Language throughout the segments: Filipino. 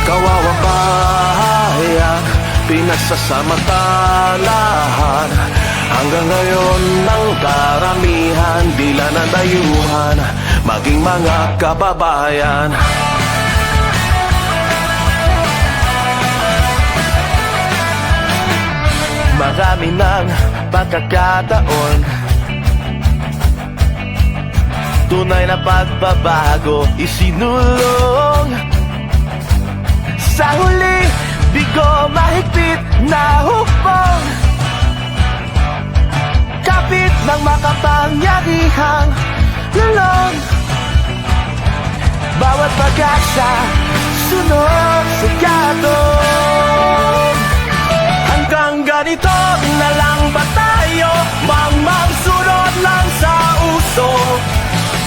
Kawawang bayan, pinagsasamantalahan. Hanggang ngayon ng karamihan, dila na dayuhan, maging mga kababayan. Marami ng pagkakataon, tunay na pagbabago isinulong. Sa huli, bigo mahigpit na hukbong, kapit ng makapangyarihang lulong. Bawat pag-asa, sunod sa gatong. Hanggang ganito na lang ba tayo, sunod lang sa uso?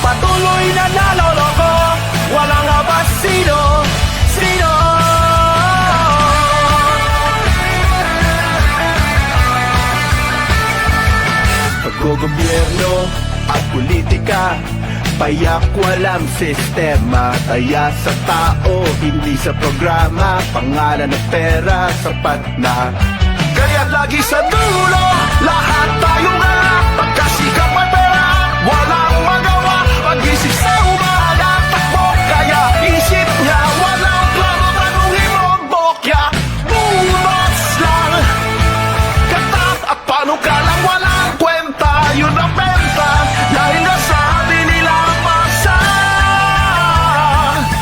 Patuloy na naloloko, walang abasino, sino? Paggogobyerno at politika, payak walang sistema. Taya sa tao, hindi sa programa. Pangalan ng pera, sapat na. Kaya't lagi sa dulo, lahat tayo nga. Pagkasikap at pera, walang magawa. Pag-isip sa umaga, takbo. Kaya isip niya, walang plano. Tanungin mo ang bokya, bumas lang. Katat at panukalang walang kwenta. Yun ang benta, dahil nasabi nila masa.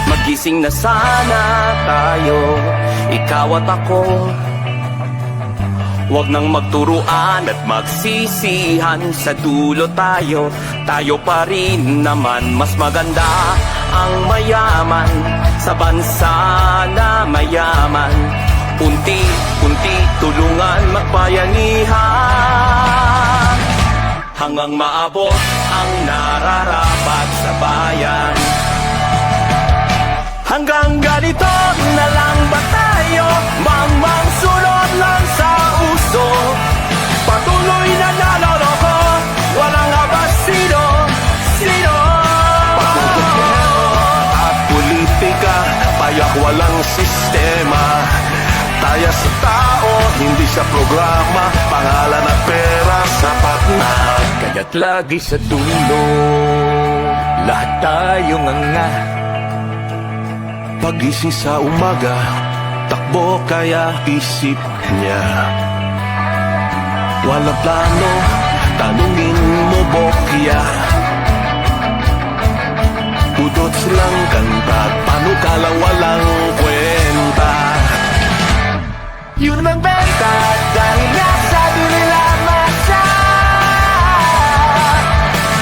Magising na sana tayo, ikaw at ako. Huwag nang magturuan at magsisihan. Sa dulo tayo, tayo pa rin naman. Mas maganda ang mayaman sa bansa na mayaman. Unti-unti tulungan magbayanihan, hanggang maabot ang nararapat sa bayan. Hanggang ganito na lang ba tayo, sunod lang sa uso? Patuloy na naloloko, walang abasino, sino? Paggogobyerno at politika, payak walang sistema. Taya sa tao, hindi sa programa. Pangalan at pera, sapat na. Kaya't lagi sa dulo, lahat tayo nga. Pagising sa umaga, takbo kaya isip niya. Walang plano, tanungin mo bokya. Pudot silang kanta, panukalang walang kwenta. Yun ang benta, dahil nasabi nila masa.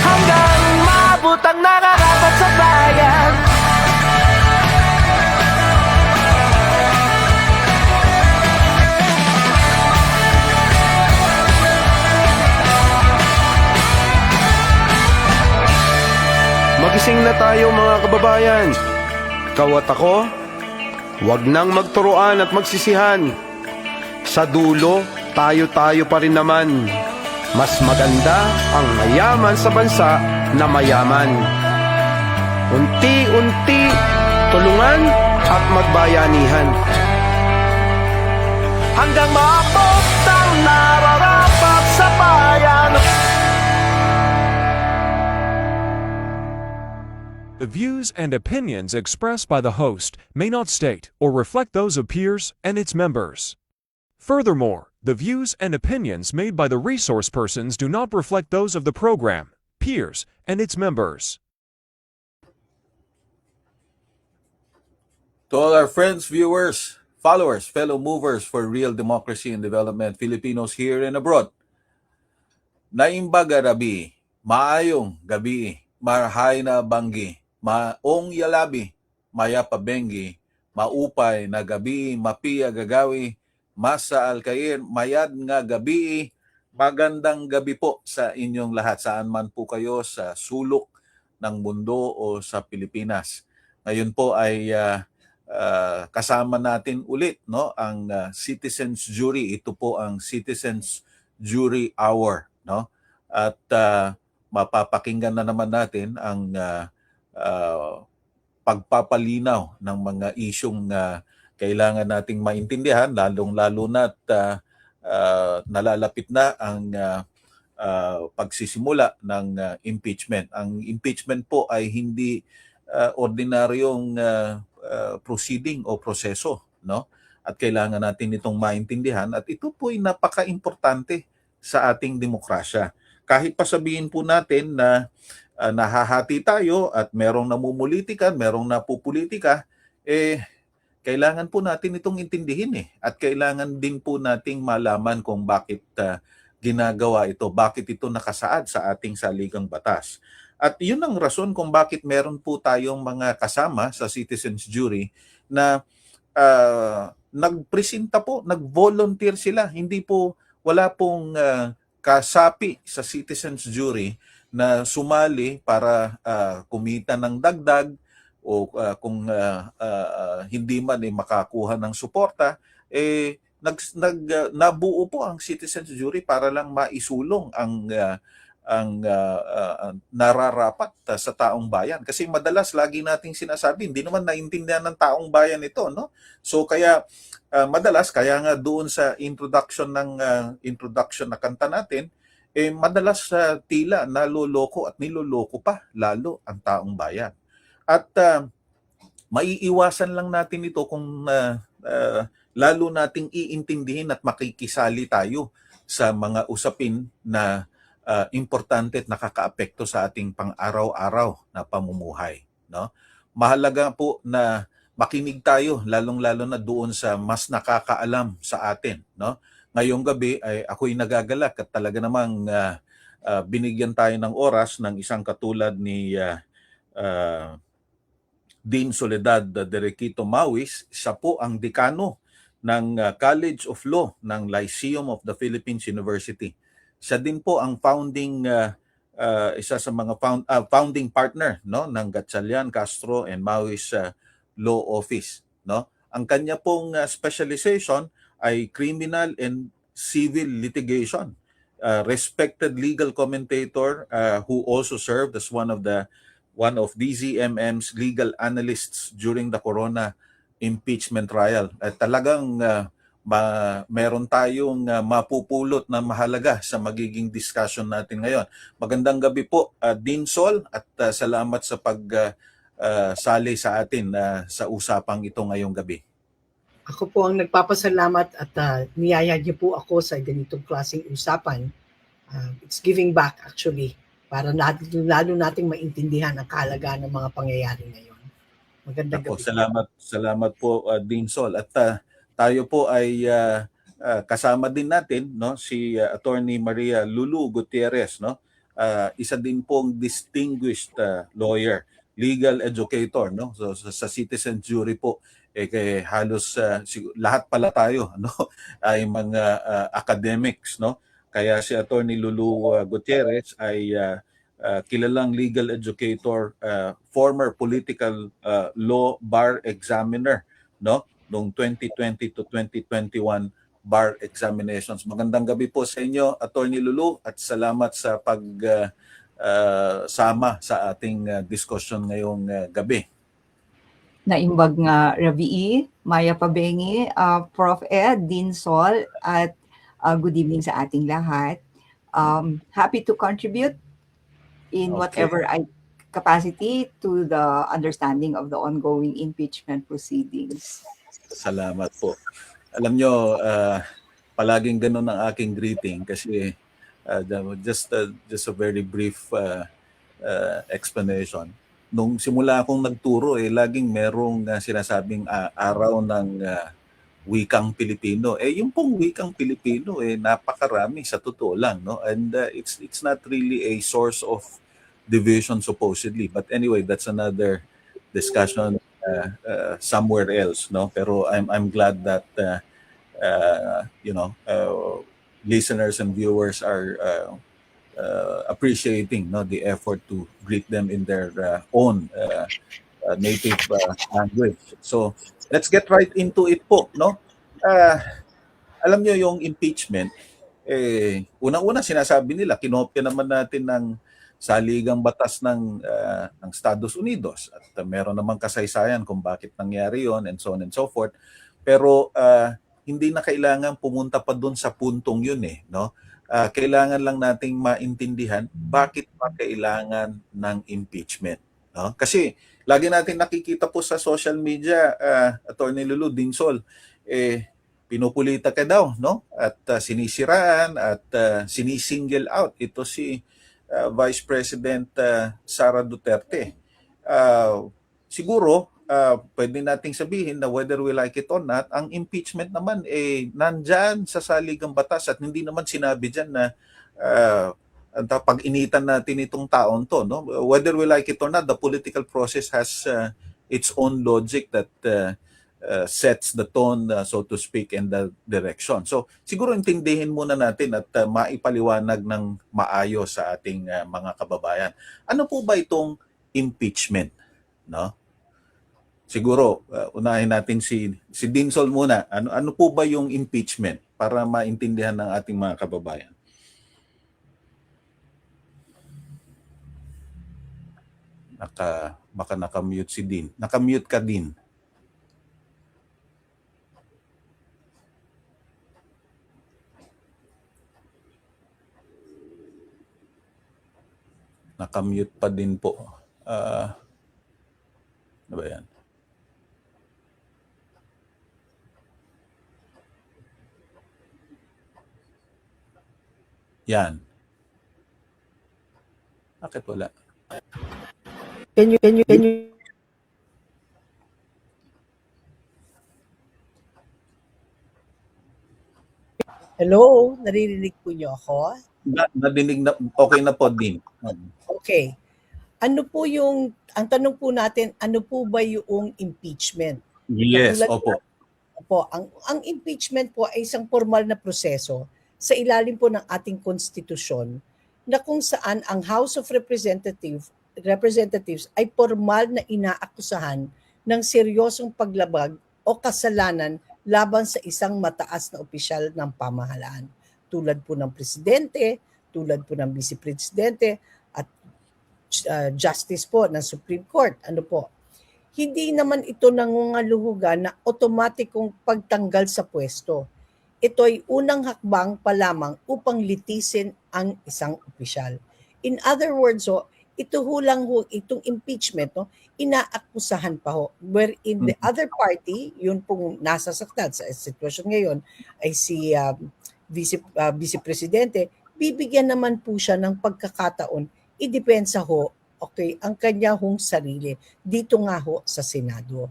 Hanggang maabot ang nararapat sa bayan. Magising na tayo mga kababayan. Ikaw at ako, huwag nang magturuan at magsisihan. Sa dulo, tayo-tayo pa rin naman. Mas maganda ang mayaman sa bansa na mayaman. Unti-unti, tulungan at magbayanihan. Hanggang maabot ang nararapat sa bayan. The views and opinions expressed by the host may not state or reflect those of Peers and its members. Furthermore, the views and opinions made by the resource persons do not reflect those of the program, Peers, and its members. To all our friends, viewers, followers, fellow movers for real democracy and development, Filipinos here and abroad. Naimbaga rabi, maayong gabi, marhay na banggi, maong yalabi, maya pabengi, maupay na gabi, mapiya gagawi, masa alkair, mayad nga gabi. Magandang gabi po sa inyong lahat, saan man po kayo sa sulok ng mundo o sa Pilipinas. Ngayon po ay kasama natin ulit, no, ang Citizens Jury. Ito po ang Citizens Jury Hour, no? At mapapakinggan na naman natin ang pagpapalinaw ng mga isyung kailangan nating maintindihan, lalong-lalo na't nalalapit na ang pagsisimula ng impeachment. Ang impeachment po ay hindi ordinaryong proceeding o proseso, no? At kailangan natin itong maintindihan, at ito po ay napaka-importante sa ating demokrasya. Kahit pa sabihin po natin na nahahati tayo at merong namumulitikan, merong napupulitika, kailangan po natin itong intindihin at kailangan din po nating malaman kung bakit ginagawa ito, bakit ito nakasaad sa ating saligang batas. At yun ang rason kung bakit meron po tayong mga kasama sa Citizens Jury na nagpresenta po, nag-volunteer sila. Hindi po, wala pong kasapi sa Citizens Jury na sumali para kumita ng dagdag o kung hindi man makakuha ng suporta, nabuo po ang Citizens Jury para lang maisulong ang nararapat sa taong bayan. Kasi madalas lagi nating sinasabi, hindi naman naintindihan ng taong bayan ito, no? So kaya madalas, kaya nga doon sa introduction na kanta natin, madalas tila naloloko at niloloko pa lalo ang taong bayan. At maiiwasan lang natin ito kung lalo nating iintindihin at makikisali tayo sa mga usapin na importante at nakakaapekto sa ating pang-araw-araw na pamumuhay, no? Mahalaga po na makinig tayo, lalong-lalo na doon sa mas nakakaalam sa atin, no? Ngayong gabi ay ako'y nagagalak at talaga namang binigyan tayo ng oras ng isang katulad ni Dean Soledad Derequito Mawis. Siya po ang dekano ng College of Law ng Lyceum of the Philippines University. Siya din po ang isa sa mga founding partner, no, ng Gatchalian, Castro and Mawis Law Office, no. Ang kanya pong specialization ay criminal and civil litigation. Respected legal commentator who also served as one of DZMM's legal analysts during the Corona impeachment trial. At talagang meron tayong mapupulot na mahalaga sa magiging discussion natin ngayon. Magandang gabi po, Dean Sol, at salamat sa pagsali sa atin sa usapang ito ngayong gabi. Ako po ang nagpapasalamat at niyaya niyo po ako sa ganitong klaseng usapan. It's giving back actually, para lalo nating maintindihan ang kahalagaan ng mga pangyayari ngayon. Magandang gabi. Salamat po, Dean Sol. At tayo po ay kasama din natin, no, si Attorney Maria Lulu Gutierrez, no? Isa din pong distinguished lawyer, legal educator, no? So sa Citizen Jury po halos lahat pala tayo, no, ay mga academics, no? Kaya si Attorney Lulu Gutierrez ay kilalang legal educator, former political law bar examiner, no, noong 2020 to 2021 bar examinations. Magandang gabi po sa inyo, Attorney Lulu, at salamat sa sama sa ating discussion ngayong gabi. Naimbag nga Rabii, Maya Pabengi, Prof. Ed, Dean Sol, at good evening sa ating lahat. Happy to contribute in whatever capacity to the understanding of the ongoing impeachment proceedings. Salamat po. Alam nyo, palaging ganun ang aking greeting kasi just a very brief explanation. Nung simula akong nagturo, laging merong sinasabing araw ng wikang Pilipino. Yung pong wikang Pilipino, napakarami sa totoo lang, no? And it's not really a source of division supposedly. But anyway, that's another discussion somewhere else, no? Pero I'm glad that listeners and viewers are appreciating, no, the effort to greet them in their own native language. So, let's get right into it po, no? Ah, alam nyo yung impeachment, unang-una sinasabi nila, kinopya naman natin ng saligang batas ng Estados Unidos at meron namang kasaysayan kung bakit nangyari yon and so on and so forth. Pero hindi na kailangan pumunta pa doon sa puntong yun no? Kailangan lang nating maintindihan bakit pa kailangan ng impeachment, no? Kasi lagi natin nakikita po sa social media, Attorney Lulu, Dinsol, pinupulita ka daw, no? At sinisiraan at sinisingle out ito si Vice President Sara Duterte. Siguro pwede nating sabihin na whether we like it or not, ang impeachment naman nandyan sa saligang batas at hindi naman sinabi diyan na pag-initan natin itong taon to, no? Whether we like it or not, the political process has its own logic that sets the tone, so to speak, and the direction. So, siguro intindihin muna natin at maipaliwanag ng maayos sa ating mga kababayan. Ano po ba itong impeachment, no? Siguro unahin natin si Dinsol muna. Ano po ba yung impeachment para maintindihan ng ating mga kababayan? Baka naka-mute si Din. Naka-mute ka, Din. Naka-mute pa din po. Ano ba yan? Yan. Bakit wala? Can you Hello, naririnig po niyo ako? Nadinig na, okay na po, Din. Okay. Ang tanong po natin, ano po ba yung impeachment? Yes, Katulad opo. ang impeachment po ay isang formal na proseso sa ilalim po ng ating konstitusyon na kung saan ang House of Representatives ay formal na inaakusahan ng seryosong paglabag o kasalanan laban sa isang mataas na opisyal ng pamahalaan. Tulad po ng presidente, tulad po ng vice-presidente, at justice po ng Supreme Court. Hindi naman ito nangungaluhugan na otomatikong pagtanggal sa pwesto. Ito ay unang hakbang pa lamang upang litisin ang isang opisyal. In other words, itong impeachment, inaakusahan pa wherein the other party, yun pong nasasaktan sa sitwasyon ngayon, ay si vice-presidente, bibigyan naman po siya ng pagkakataon, idepensa ang kanya sarili dito nga sa Senado.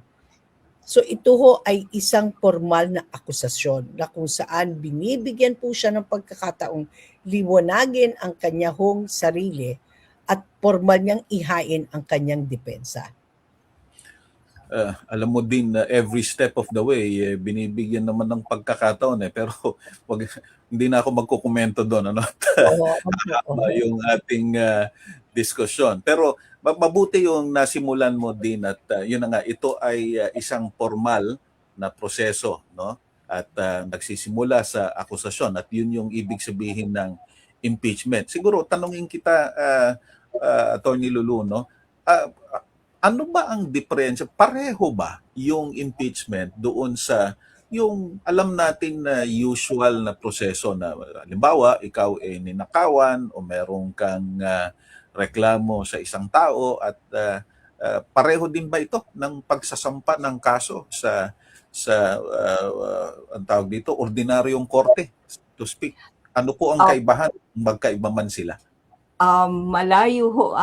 So ito ay isang formal na akusasyon na kung saan binibigyan po siya ng pagkakataong liwanagin ang kanya sarili at formal niyang ihain ang kanyang depensa. Alam mo din na every step of the way binibigyan naman ng pagkakataon pero hindi na ako magkukomento doon yung ating diskusyon. Pero mabuti yung nasimulan mo din at yun na nga, ito ay isang formal na proseso, no? At nagsisimula sa akusasyon at yun yung ibig sabihin ng impeachment. Siguro tanungin kita, Attorney Lulu, no? Ano ba ang diferensya? Pareho ba yung impeachment doon sa yung alam natin na usual na proseso na halimbawa ikaw ninakawan o meron kang reklamo sa isang tao at pareho din ba ito ng pagsasampa ng kaso sa ang tawag dito, ordinaryong korte, to speak? Ano po ang kaibahan? Magkaiba man sila? Malayo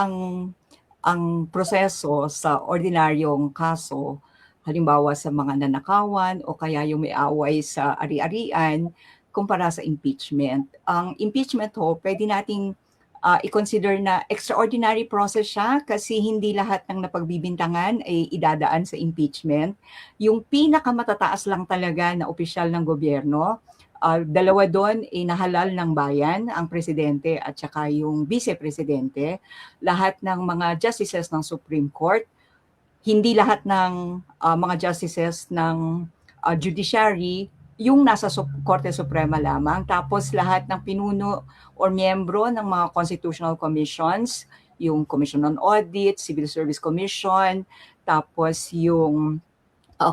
ang proseso sa ordinaryong kaso, halimbawa sa mga nanakawan o kaya yung may away sa ari-arian, kumpara sa impeachment. Ang impeachment pwede nating i-consider na extraordinary process siya kasi hindi lahat ng napagbibintangan ay idadaan sa impeachment. Yung pinakamatataas lang talaga na opisyal ng gobyerno, dalawa doon ay nahalal ng bayan, ang presidente at saka yung vice-presidente. Lahat ng mga justices ng Supreme Court, hindi lahat ng mga justices ng judiciary yung nasa Korte Suprema lamang. Tapos lahat ng pinuno or miyembro ng mga constitutional commissions, yung Commission on Audit, Civil Service Commission, tapos yung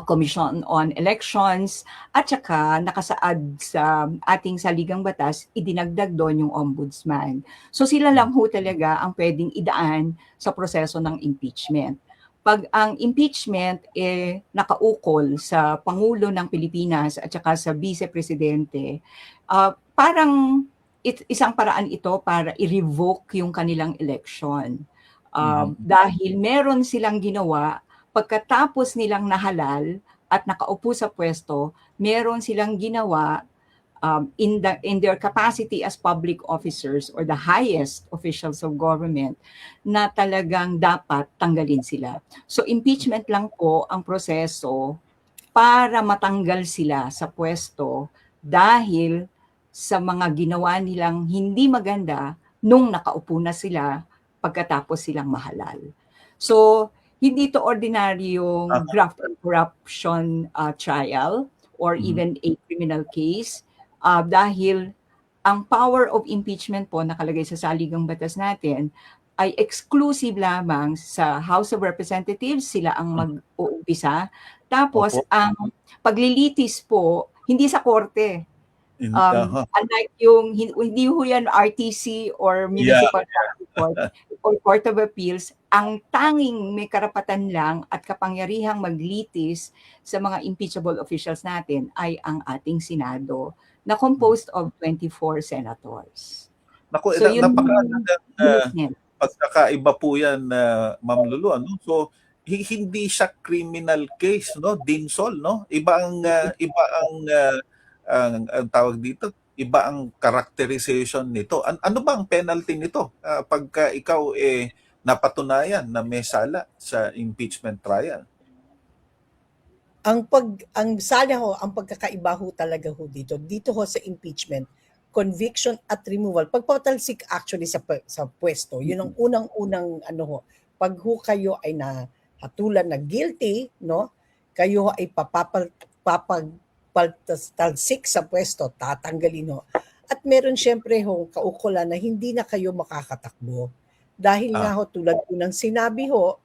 Commission on Elections, at saka nakasaad sa ating saligang batas, idinagdag doon yung ombudsman. So sila lang ho talaga ang pwedeng idaan sa proseso ng impeachment. Pag ang impeachment nakaukol sa Pangulo ng Pilipinas at saka sa Vice Presidente, parang isang paraan ito para i-revoke yung kanilang election. Dahil meron silang ginawa pagkatapos nilang nahalal at nakaupo sa pwesto, meron silang ginawa in their capacity as public officers or the highest officials of government na talagang dapat tanggalin sila. So impeachment lang po ang proseso para matanggal sila sa pwesto dahil sa mga ginawa nilang hindi maganda nung nakaupo na sila pagkatapos silang mahalal. So hindi ito ordinaryong graft and corruption trial or even a criminal case dahil ang power of impeachment po nakalagay sa saligang batas natin ay exclusive lamang sa House of Representatives, sila ang mag-uumpisa. Tapos ang paglilitis po, hindi sa korte. Unlike yung, hindi ho yan RTC or Municipal Traffic Court or Court of Appeals, ang tanging may karapatan lang at kapangyarihang maglitis sa mga impeachable officials natin ay ang ating Senado na composed of 24 senators. Naku, So, yun napakagandang pagkakaiba po yan, Ma'am Lulu. Ano? So, hindi siya criminal case, no? Dinsol, no? Iba ang tawag dito, iba ang characterization nito. Ano ba ang penalty nito pagka ikaw napatunayan na may sala sa impeachment trial? Ang sana ho, ang pagkakaiba ho talaga ho dito ho sa impeachment, conviction at removal. Pagpatalsik actually sa pwesto, yun ang unang-unang ano ho. Pag ho kayo ay nahatulan na guilty, no? Kayo ay papagtalsik sa pwesto, tatanggalin ho. At meron syempre ho kaukulan na hindi na kayo makakatakbo. Dahil nga ho tulad po ng sinabi ho,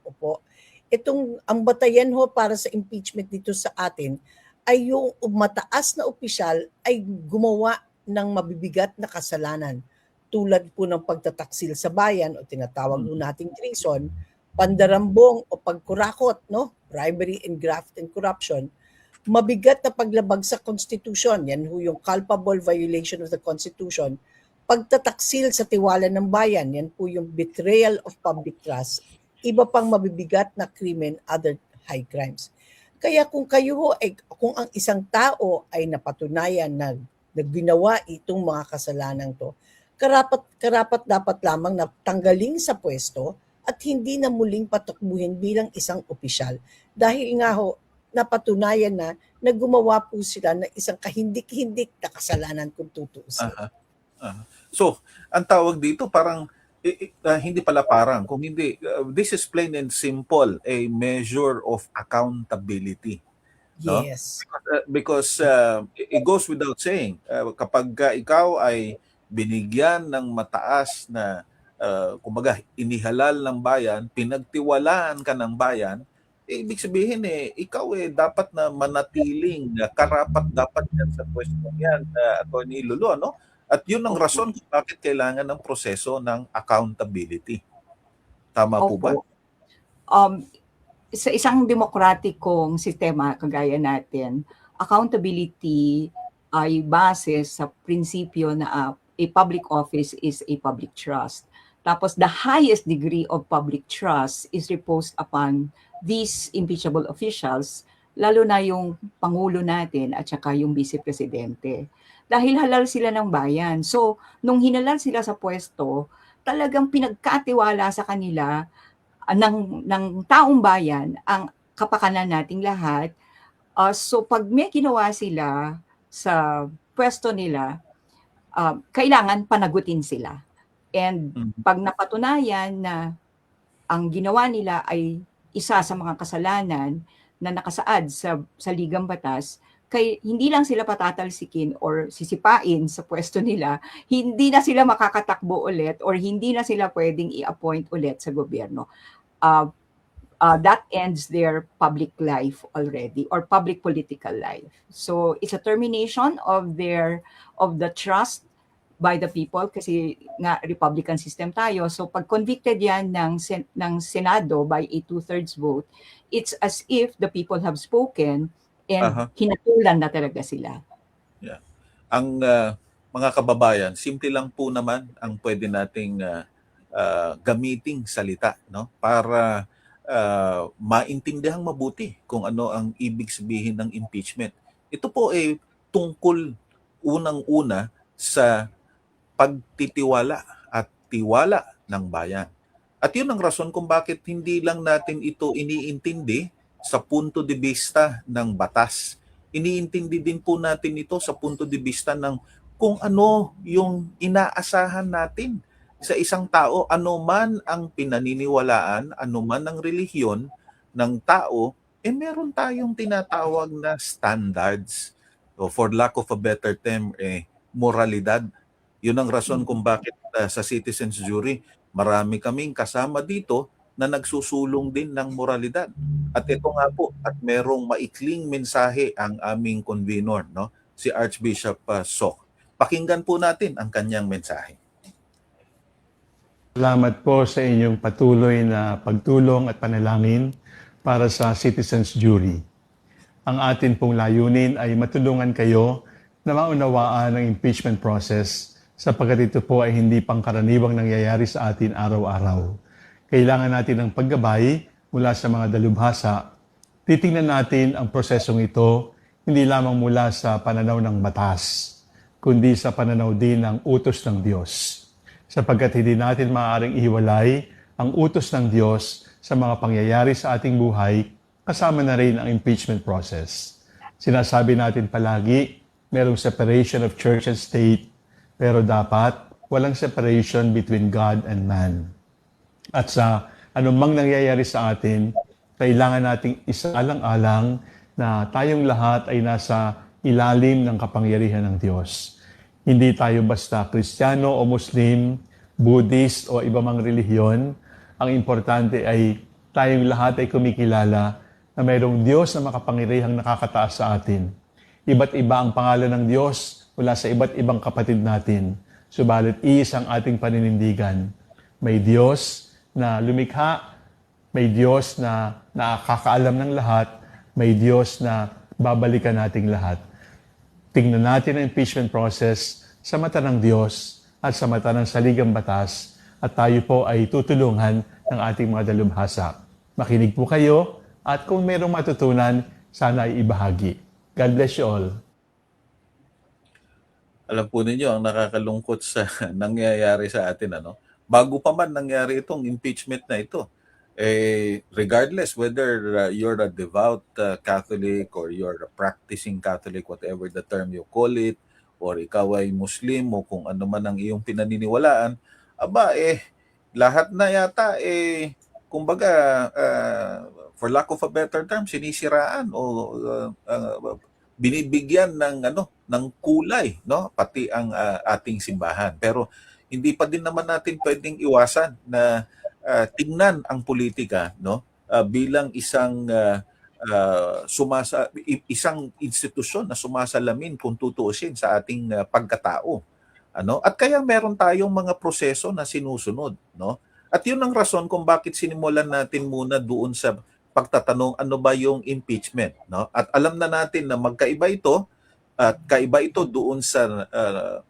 ang batayan ho para sa impeachment dito sa atin ay yung mataas na opisyal ay gumawa ng mabibigat na kasalanan. Tulad po ng pagtataksil sa bayan o tinatawag po nating treason, pandarambong o pagkurakot, no? Bribery and graft and corruption, mabigat na paglabag sa Constitution, yan ho yung culpable violation of the Constitution, pagtataksil sa tiwala ng bayan, yan po yung betrayal of public trust, iba pang mabibigat na krimen, other high crimes. Kaya kung kung ang isang tao ay napatunayan na ginawa itong mga kasalanan to, karapat dapat lamang na tanggalin sa pwesto at hindi na muling patakbuhin bilang isang opisyal. Dahil nga ho, napatunayan na gumawa po sila ng isang kahindik-hindik na kasalanan kung tutuusin. So, ang tawag dito parang hindi pala parang, kung hindi, this is plain and simple a measure of accountability. No? Yes. Because it goes without saying, kapag ikaw ay binigyan ng mataas na, kumbaga, inihalal ng bayan, pinagtiwalaan ka ng bayan, ibig sabihin ikaw dapat na manatiling karapat dapat yan sa pwestong yan, Atty. Lulu, no? At yun ang rason kung bakit kailangan ng proseso ng accountability. Tama po ba? Sa isang demokratikong sistema kagaya natin, accountability ay base sa prinsipyo na a public office is a public trust. Tapos the highest degree of public trust is reposed upon these impeachable officials, lalo na yung Pangulo natin at saka yung Vice Presidente. Dahil halal sila ng bayan. So, nung hinalal sila sa pwesto, talagang pinagkatiwala sa kanila ng taong bayan ang kapakanan nating lahat. So, pag may ginawa sila sa pwesto nila, kailangan panagutin sila. And pag napatunayan na ang ginawa nila ay isa sa mga kasalanan na nakasaad sa ligang batas, kay hindi lang sila patatalsikin or sisipain sa pwesto nila, hindi na sila makakatakbo ulit or hindi na sila pwedeng i-appoint ulit sa gobyerno. That ends their public life already or public political life. So it's a termination of the trust by the people kasi nga Republican system tayo. So pag convicted yan ng Senado by a two-thirds vote, it's as if the people have spoken and Aha. hinatulan na talaga sila. Yeah. Ang mga kababayan, simple lang po naman ang pwede nating gamiting salita, no? Para maintindihang mabuti kung ano ang ibig sabihin ng impeachment. Ito po ay tungkol unang-una sa pagtitiwala at tiwala ng bayan. At yun ang rason kung bakit hindi lang natin ito iniintindi sa punto de vista ng batas. Iniintindi din po natin ito sa punto de vista ng kung ano yung inaasahan natin sa isang tao, ano man ang pinaniniwalaan, ano man ang relihiyon ng tao, meron tayong tinatawag na standards. So for lack of a better term, moralidad. Yun ang rason kung bakit sa citizens jury, marami kaming kasama dito na nagsusulong din ng moralidad. At ito nga po, at merong maikling mensahe ang aming convenor, no? Si Archbishop Sok. Pakinggan po natin ang kanyang mensahe. Salamat po sa inyong patuloy na pagtulong at panalangin para sa citizens jury. Ang atin pong layunin ay matulungan kayo na maunawaan ang impeachment process sapagkat ito po ay hindi pangkaraniwang nangyayari sa atin araw-araw. Kailangan natin ng paggabay mula sa mga dalubhasa. Titingnan natin ang prosesong ito hindi lamang mula sa pananaw ng batas, kundi sa pananaw din ng utos ng Diyos. Sapagkat hindi natin maaaring ihiwalay ang utos ng Diyos sa mga pangyayari sa ating buhay, kasama na rin ang impeachment process. Sinasabi natin palagi, merong separation of church and state, pero dapat walang separation between God and man. At sa anumang nangyayari sa atin, kailangan nating isaalang-alang na tayong lahat ay nasa ilalim ng kapangyarihan ng Diyos. Hindi tayo basta Kristiyano o Muslim, Buddhist o iba mang relihiyon. Ang importante ay tayong lahat ay kumikilala na mayroong Diyos na makapangyarihang nakakataas sa atin. Iba't iba ang pangalan ng Diyos mula sa iba't ibang kapatid natin. Subalit iisang ating paninindigan. May Diyos na lumikha, may Diyos na nakakaalam ng lahat, may Diyos na babalikan nating lahat. Tingnan natin ang impeachment process sa mata ng Diyos at sa mata ng saligang batas at tayo po ay tutulungan ng ating mga dalubhasa. Makinig po kayo at kung mayroong matutunan, sana ay ibahagi. God bless you all. Alam po ninyo, ang nakakalungkot sa nangyayari sa atin, bago pa man nangyari itong impeachment na ito, regardless whether you're a devout Catholic or you're a practicing Catholic, whatever the term you call it, or ikaw ay Muslim o kung ano man ang iyong pinaniniwalaan, lahat na yata, kumbaga, for lack of a better term, sinisiraan o binibigyan ng kulay, no, pati ang ating simbahan. Pero hindi pa din naman natin pwedeng iwasan na tingnan ang politika, no, bilang isang isang institusyon na sumasalamin kung tutuusin sa ating pagkatao, at kaya meron tayong mga proseso na sinusunod, no. At yun ang rason kung bakit sinimulan natin muna doon sa pagtatanong ano ba yung impeachment, no? At alam na natin na magkaiba ito at kaiba ito doon sa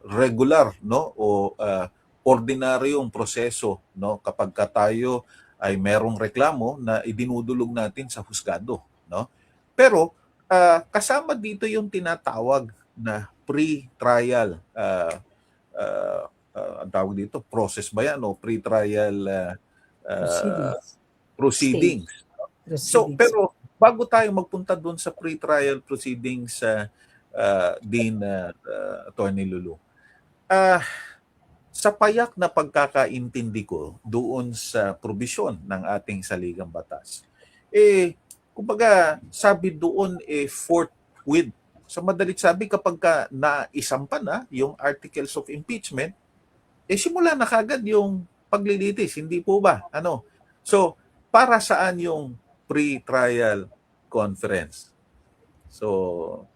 regular, no, o ordinaryong proseso, no, kapag tayo ay merong reklamo na idinudulog natin sa husgado, no? Pero kasama dito yung tinatawag na pre-trial ang tawag dito, process ba yan o pre-trial proceedings. So, pero bago tayo magpunta doon sa pre-trial proceedings din Attorney Lulu, sa payak na pagkakaintindi ko doon sa probisyon ng ating saligang batas, Kumbaga, sabi doon forthwith. Sa madalit sabi, kapag ka naisampa na yung articles of impeachment, simula na kagad yung paglilitis, hindi po ba? So, para saan yung pre-trial conference? So,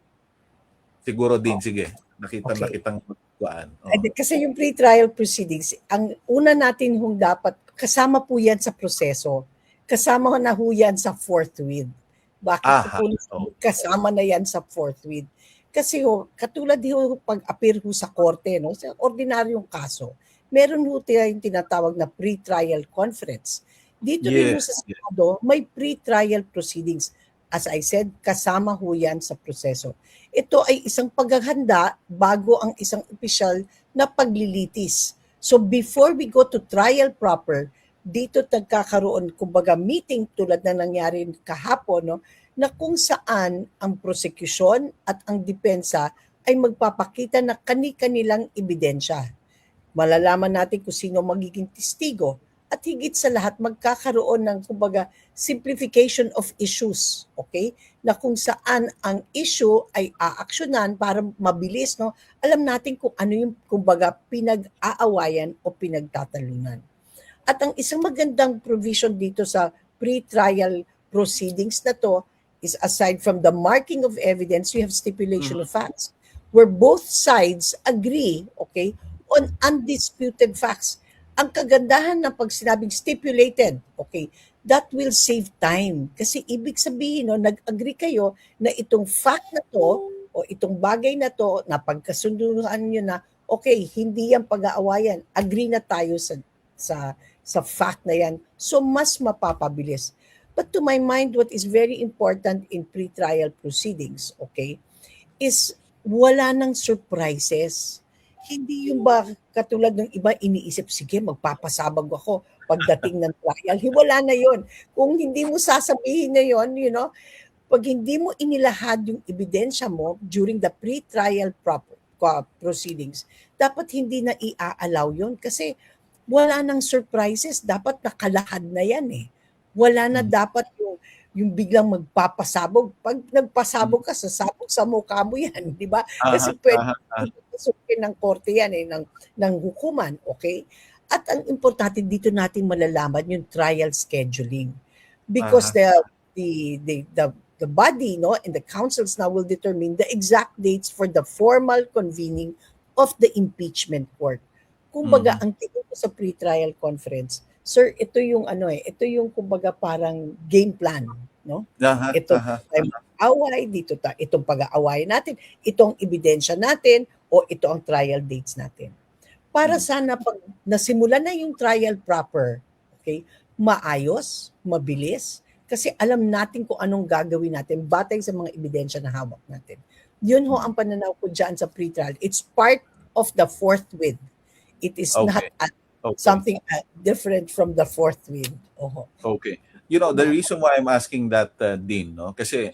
siguro din, sige, Okay. nakitang kuan. Kasi yung pre-trial proceedings, ang una natin hong dapat, kasama po yan sa proseso. Kasama na ho yan sa forthwith. Bakit Aha, po kasama na yan sa forthwith? Kasi ho, katulad ho pag-appear ho sa korte, no, sa ordinaryong kaso, meron ho tayong tinatawag na pre-trial conference. Dito rin ho sa yes. Senado, may pre-trial proceedings. As I said, kasama ho yan sa proseso. Ito ay isang paghahanda bago ang isang opisyal na paglilitis. So before we go to trial proper, dito nagkakaroon kumbaga meeting tulad na nangyari kahapon, no, na kung saan ang prosecution at ang depensa ay magpapakita na kani-kanilang ebidensya. Malalaman natin kung sino magiging testigo at higit sa lahat magkakaroon ng kumbaga simplification of issues, okay? Na kung saan ang issue ay aaksyonan para mabilis, no? Alam natin kung ano yung kumbaga pinag-aawayan o pinagtatalunan. At ang isang magandang provision dito sa pre-trial proceedings na to is aside from the marking of evidence, you have stipulation of facts where both sides agree, okay, on undisputed facts. Ang kagandahan ng pag sinabing stipulated, okay, that will save time. Kasi ibig sabihin, no, nag-agree kayo na itong fact na to o itong bagay na to, na pagkasunduan nyo na, okay, hindi yan pag-aawayan. Agree na tayo sa fact na yan. So, mas mapapabilis. But to my mind, what is very important in pre-trial proceedings, okay, is wala nang surprises. Hindi yung ba katulad ng iba iniisip, sige, magpapasabag ako pagdating ng trial. Wala na yon. Kung hindi mo sasabihin na yon, you know, pag hindi mo inilahad yung ebidensya mo during the pre-trial proceedings, dapat hindi na i-allow yon kasi wala nang surprises. Dapat nakalahad na yan eh. Wala na dapat yung biglang magpapasabog. Pag nagpasabog ka, sasabog sa mukha mo yan, di ba? Kasi pwede pasukin ng korte yan ng hukuman, okay? At ang importante dito natin malalaman yung trial scheduling. Because the body, no, and the councils now will determine the exact dates for the formal convening of the impeachment court. Kumbaga, ang tingin ko sa pre-trial conference, sir, ito yung ito yung kumbaga parang game plan, no? Ito tayo mag-away, dito itong pag-aaway natin, itong ebidensya natin, o ito ang trial dates natin. Para sana pag nasimulan na yung trial proper, okay, maayos, mabilis, kasi alam natin kung anong gagawin natin batay sa mga ebidensya na hawak natin. Yun ho ang pananaw ko dyan sa pre-trial. It's part of the forthwith. It is not something different from the forthwith. Okay. You know, the reason why I'm asking that, Dean, no? Kasi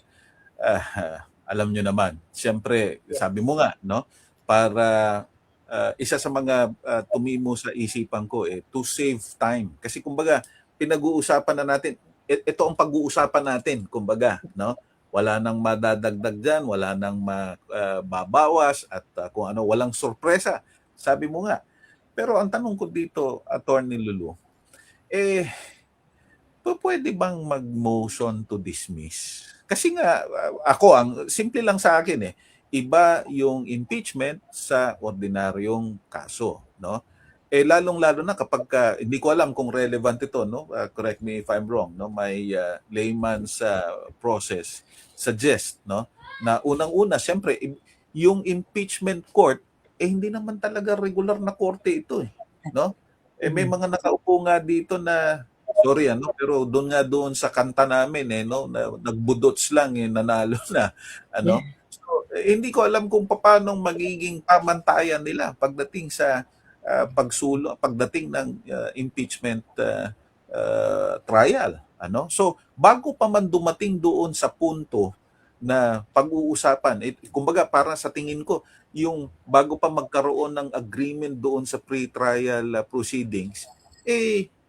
alam nyo naman, siyempre, sabi mo nga, no? Para isa sa mga tumimo sa isipan ko to save time. Kasi kumbaga, pinag-uusapan na natin, ito ang pag-uusapan natin, kumbaga, no? Wala nang madadagdag dyan, wala nang mababawas, at kung ano, walang sorpresa. Sabi mo nga. Pero ang tanong ko dito, Attorney Lulu, pwede bang mag-motion to dismiss? Kasi nga, ako, ang simple lang sa akin iba yung impeachment sa ordinaryong kaso, no? Lalong-lalo na kapag hindi ko alam kung relevant ito, no? Correct me if I'm wrong, no? May layman's process suggest, no? Na unang-una, siyempre, yung impeachment court, hindi naman talaga regular na korte ito, no? May mga nakaupo nga dito na, sorry, pero doon sa kanta namin, no? Na, nagbudots lang, nanalo na, ano? Hindi ko alam kung paano magiging pamantayan nila pagdating sa pagdating ng impeachment trial, ano? So bago pa man dumating doon sa punto na pag-uusapan, kumbaga para sa tingin ko yung bago pa magkaroon ng agreement doon sa pre-trial proceedings,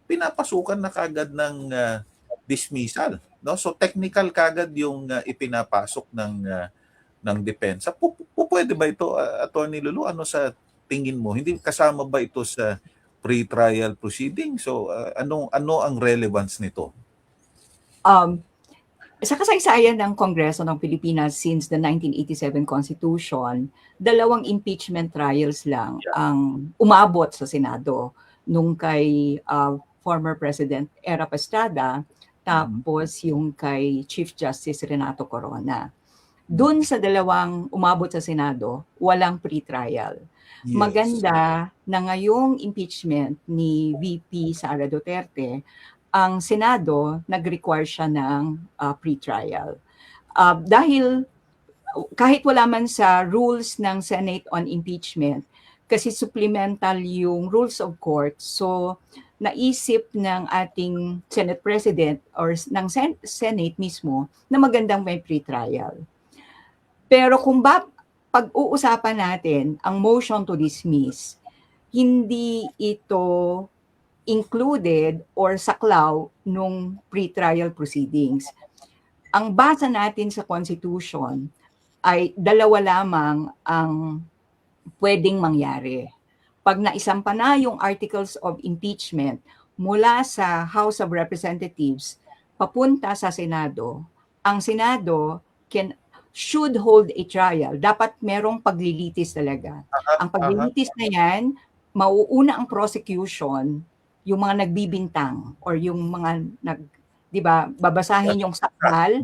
pinapasukan na kagad ng dismissal, no? So technical kagad yung ipinapasok ng depensa. Pwede ba ito, Attorney Lulu? Ano sa tingin mo? Hindi kasama ba ito sa pre-trial proceeding? So ano ang relevance nito? Um, sa kasaysayan ng Kongreso ng Pilipinas since the 1987 Constitution, 2 impeachment trials lang ang umabot sa Senado nung kay former President Era Estrada, tapos yung kay Chief Justice Renato Corona. Dun sa 2 umabot sa Senado, walang pre-trial. Yes. Maganda na ngayong impeachment ni VP Sara Duterte, ang Senado nag-require siya ng pre-trial. Dahil kahit wala man sa rules ng Senate on impeachment, kasi supplemental yung rules of court, so naisip ng ating Senate President or ng Senate mismo na magandang may pre-trial. Pero kung pag-uusapan natin ang motion to dismiss, hindi ito included or saklaw nung pre-trial proceedings. Ang basa natin sa Constitution ay 2 lamang ang pwedeng mangyari. Pag naisampa na yung articles of impeachment mula sa House of Representatives papunta sa Senado, ang Senado should hold a trial. Dapat merong paglilitis talaga. Ang paglilitis na yan, mauuna ang prosecution, yung mga nagbibintang or yung mga babasahin yung sakdal,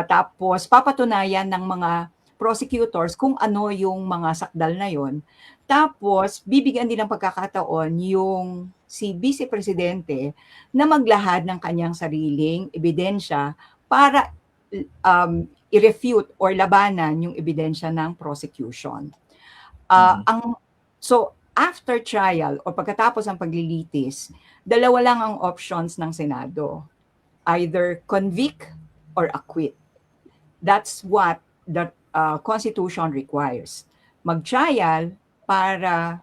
tapos papatunayan ng mga prosecutors kung ano yung mga sakdal na yon. Tapos bibigyan din ng pagkakataon yung si Vice Presidente na maglahad ng kanyang sariling ebidensya para i-refute or labanan yung ebidensya ng prosecution. So after trial o pagkatapos ng paglilitis, 2 lang ang options ng Senado. Either convict or acquit. That's what the Constitution requires. Mag-trial para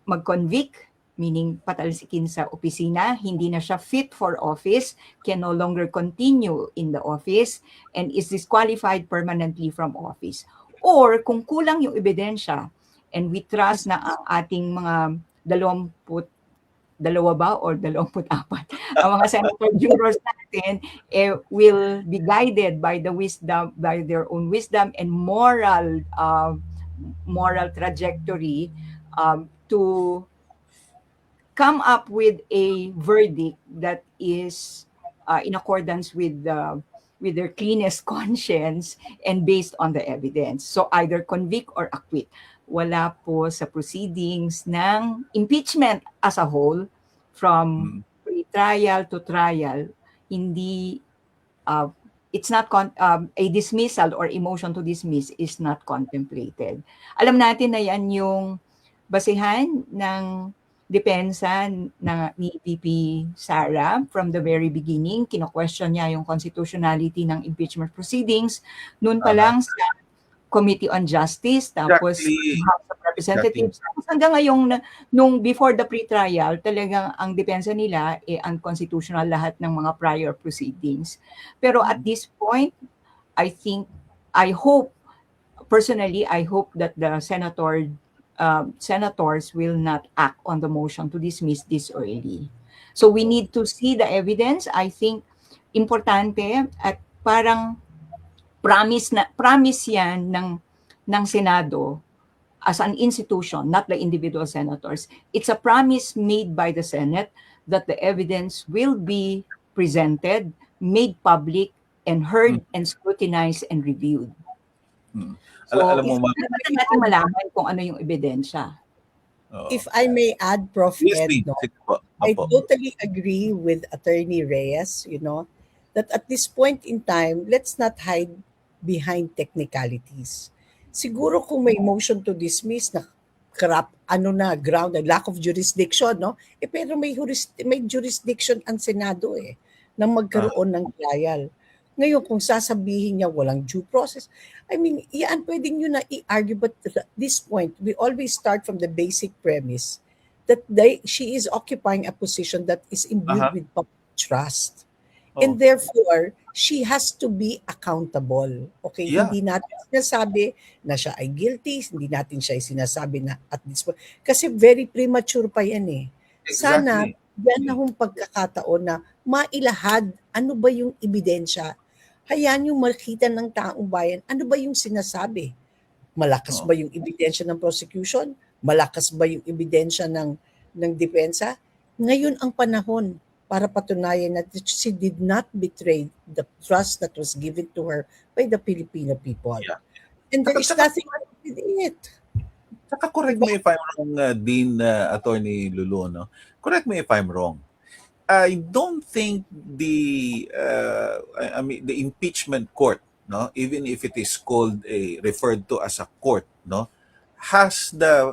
mag-convict, meaning patalsikin sa opisina, hindi na siya fit for office, can no longer continue in the office, and is disqualified permanently from office. Or kung kulang yung ebidensya, and we trust na ang ating mga 22 ba or 24 ang mga senator jurors natin will be guided by their own wisdom and moral trajectory to come up with a verdict that is in accordance with their cleanest conscience and based on the evidence. So either convict or acquit. Wala po sa proceedings ng impeachment as a whole, from pre-trial to trial, hindi it's not a dismissal or a motion to dismiss is not contemplated. Alam natin na yan yung basihan ng depensa ni VP Sara from the very beginning. Kino-question niya yung constitutionality ng impeachment proceedings noon pa lang sa Committee on Justice, tapos House of Representatives. Tapos hanggang ngayong, nung before the pre-trial, talagang ang depensa nila unconstitutional lahat ng mga prior proceedings. Pero at this point, I hope that the senators will not act on the motion to dismiss this early. So we need to see the evidence. I think importante at parang promise yan ng Senado as an institution, not the individual senators. It's a promise made by the Senate that the evidence will be presented, made public, and heard and scrutinized and reviewed. So, alam mo, dapat natin malaman kung ano yung ebidensya. If I may add, Prof. Yes, Ed, no, I totally agree with Attorney Reyes, that at this point in time, let's not hide behind technicalities. Siguro kung may motion to dismiss na ground, lack of jurisdiction, no? Pero may jurisdiction ang Senado na magkaroon ng trial. Ngayon, kung sasabihin niya walang due process, pwede nyo na i-argue, but at this point, we always start from the basic premise that she is occupying a position that is imbued with trust. Oh. And therefore, she has to be accountable. Okay, Yeah. hindi natin sinasabi na siya ay guilty, hindi natin siya sinasabi na at this point. Kasi very premature pa yan eh. Sana, Exactly. yan na hong pagkakataon na mailahad ano ba yung ebidensya. Hayaan yung makita ng taong bayan, ano ba yung sinasabi? Malakas Oo. ba yung ebidensya ng prosecution? Malakas ba yung ebidensya ng depensa? Ngayon ang panahon para patunayan na she did not betray the trust that was given to her by the Filipino people. Yeah. And there is Saka- nothing wrong with it. Saka correct me if I'm wrong, Dean, Attorney Lulu, no? Correct me if I'm wrong. I don't think I mean the impeachment court, no, even if it is called referred to as a court, no, has the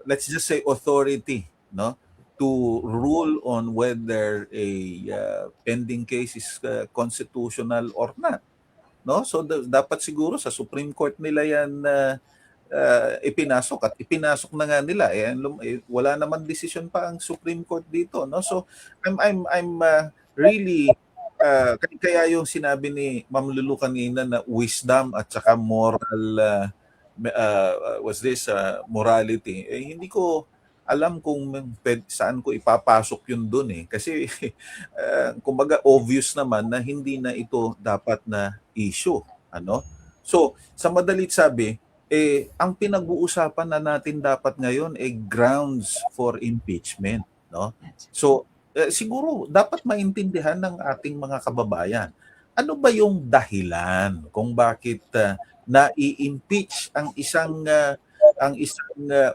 let's just say authority, no, to rule on whether a pending case is constitutional or not, no. So dapat siguro sa Supreme Court nila yan ipinasok at ipinasok na nga nila wala naman decision pa ang Supreme Court dito, no. So I'm really kaya yung sinabi ni Ma'am Lulu kanina na wisdom at saka moral was this morality, hindi ko alam kung saan ko ipapasok yun dun kasi kumbaga obvious naman na hindi na ito dapat na issue, ano. So sa madalit sabi, ang pinag-uusapan na natin dapat ngayon grounds for impeachment, no? So siguro dapat maintindihan ng ating mga kababayan, ano ba yung dahilan kung bakit na-i-impeach ang isang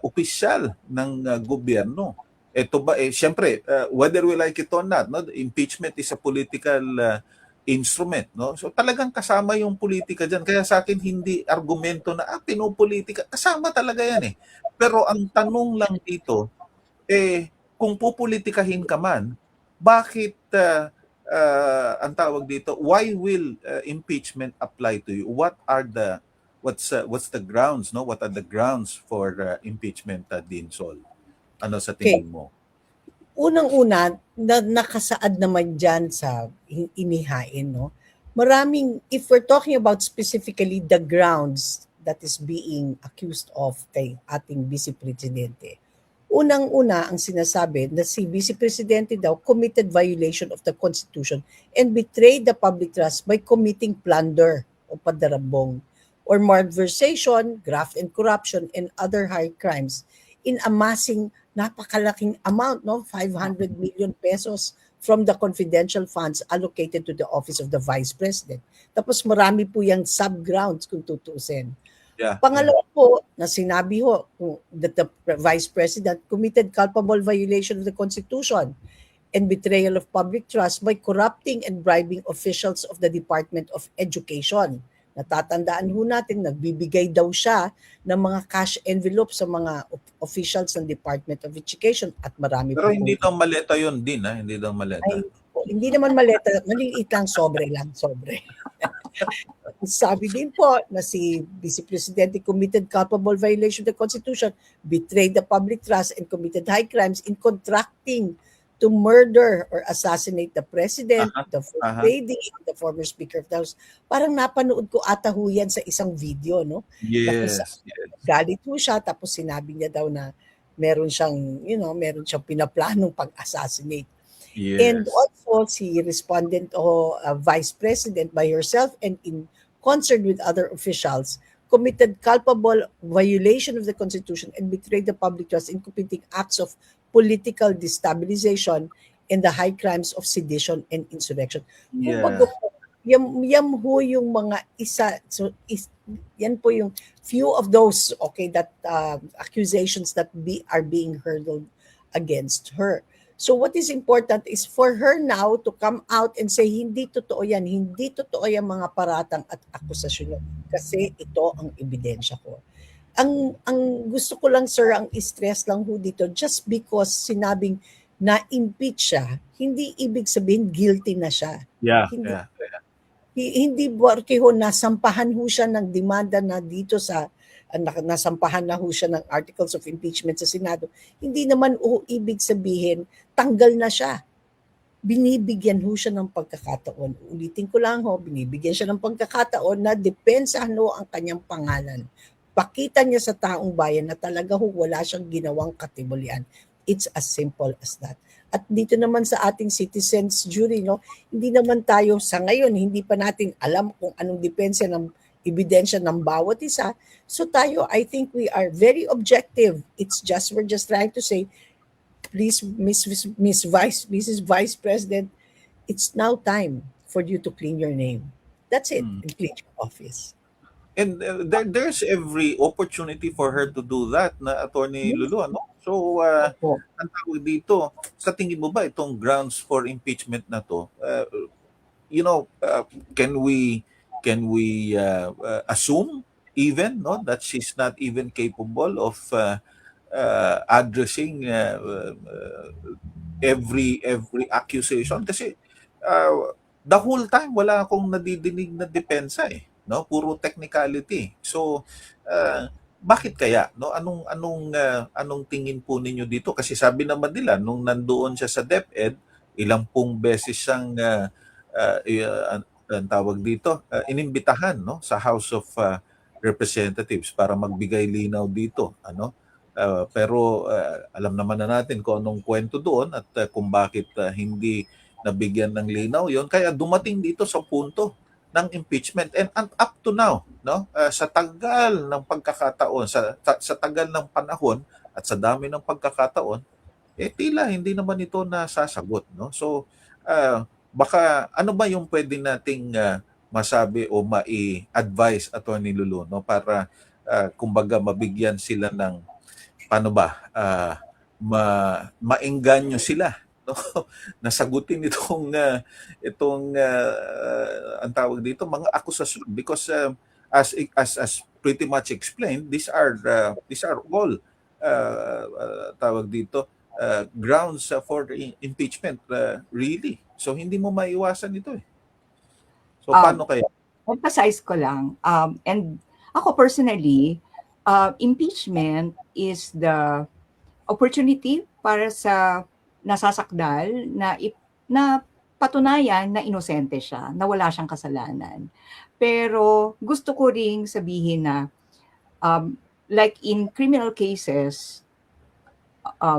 opisyal ng gobyerno? Ito ba syempre whether we like it or not, no, impeachment is a political instrument, no? So talagang kasama yung politika diyan. Kaya sa akin hindi argumento na pinopolitika, kasama talaga yan Pero ang tanong lang dito kung pupolitikahin ka man, bakit ang tawag dito, why will impeachment apply to you? What's the grounds, no? What are the grounds for impeachment, Dean Sol? Ano sa tingin mo? Unang-una, nakasaad naman dyan sa inihain, no? Maraming, if we're talking about specifically the grounds that is being accused of kay ating Vice Presidente, unang-una ang sinasabi na si Vice Presidente daw committed violation of the Constitution and betrayed the public trust by committing plunder o padarabong or malversation, graft and corruption, and other high crimes in amassing napakalaking amount, no, 500 million pesos from the confidential funds allocated to the office of the Vice President. Tapos marami po yung sub-grounds kung tutuusin. Yeah. Pangalawa po, na sinabi ho that the Vice President committed culpable violation of the Constitution and betrayal of public trust by corrupting and bribing officials of the Department of Education. Natatandaan ho natin, nagbibigay daw siya ng mga cash envelope sa mga officials ng Department of Education at marami Pero po. hindi daw maleta yun din, hindi daw maleta. Hindi naman maleta, maliit lang, sobre. Sabi din po na si Vice Presidente committed culpable violation of the Constitution, betrayed the public trust, and committed high crimes in contracting to murder or assassinate the President, the First Lady, the former Speaker of the House. Parang napanood ko ata ho yan sa isang video, no? Yes. Galit ho siya, tapos sinabi niya daw na meron siyang pinaplanong pag-assassinate. Yes. And also, si respondent o Vice President by herself and in concert with other officials, committed culpable violation of the Constitution and betrayed the public trust in committing acts of political destabilization and the high crimes of sedition and insurrection. Yeah. Yan ho yung mga isa. So, yan po yung few of those, okay, that accusations that are being hurled against her. So what is important is for her now to come out and say, hindi totoo yan, hindi totoo yung mga paratang at akusasyon kasi ito ang ebidensya ko. Ang gusto ko lang, sir, ang stress lang ho dito, just because sinabing na-impeach siya, hindi ibig sabihin guilty na siya. Yeah. Hindi porque ho nasampahan ho siya ng demanda na dito sa nasampahan na ho siya ng articles of impeachment sa Senado. Hindi naman ibig sabihin tanggal na siya. binibigyan ho siya ng pagkakataon. Ulitin ko lang ho, binibigyan siya ng pagkakataon na depensahan ho ang kanyang pangalan. Pakita niya sa taong bayan na talaga ho wala siyang ginawang katimulian. It's as simple as that. At dito naman sa ating citizens jury, no, hindi naman tayo sa ngayon, hindi pa natin alam kung anong depensa ng ebidensya ng bawat isa. So tayo, I think we are very objective. We're just trying to say, please, Mrs. Vice President, it's now time for you to clean your name. That's it, and clean your office. And there's every opportunity for her to do that, na Attorney Lulu, ano? So, Opo. ang tawag dito, sa tingin mo ba itong grounds for impeachment na to, can we assume even, no, that she's not even capable of addressing every accusation? Kasi the whole time wala akong nadidinig na depensa eh, no, puro technicality. So bakit kaya, no, anong tingin po ninyo dito? Kasi sabi naman nila nung nandoon siya sa DepEd, ilang pong beses siyang ang tawag dito, inimbitahan, no, sa House of Representatives para magbigay linaw dito, ano. Pero alam naman na natin kung anong kwento doon at kung bakit hindi nabigyan ng linaw yon, kaya dumating dito sa punto ng impeachment. And up to now, no, sa tagal ng pagkakataon, sa tagal ng panahon at sa dami ng pagkakataon, tila hindi naman ito nasasagot, no. So baka ano ba yung pwede nating masabi o mai-advise, Attorney Lulu, no, para kumbaga mabigyan sila ng paano ba maengganyo sila, no, nasagutin itong ang tawag dito, mga akusasyon, because as pretty much explained, these are all tawag dito grounds for impeachment, really. So hindi mo maiwasan ito eh. So paano kaya? Emphasize ko lang, and ako personally, impeachment is the opportunity para sa nasasakdal na patunayan na inosente siya, na wala siyang kasalanan. Pero gusto ko ring sabihin na like in criminal cases,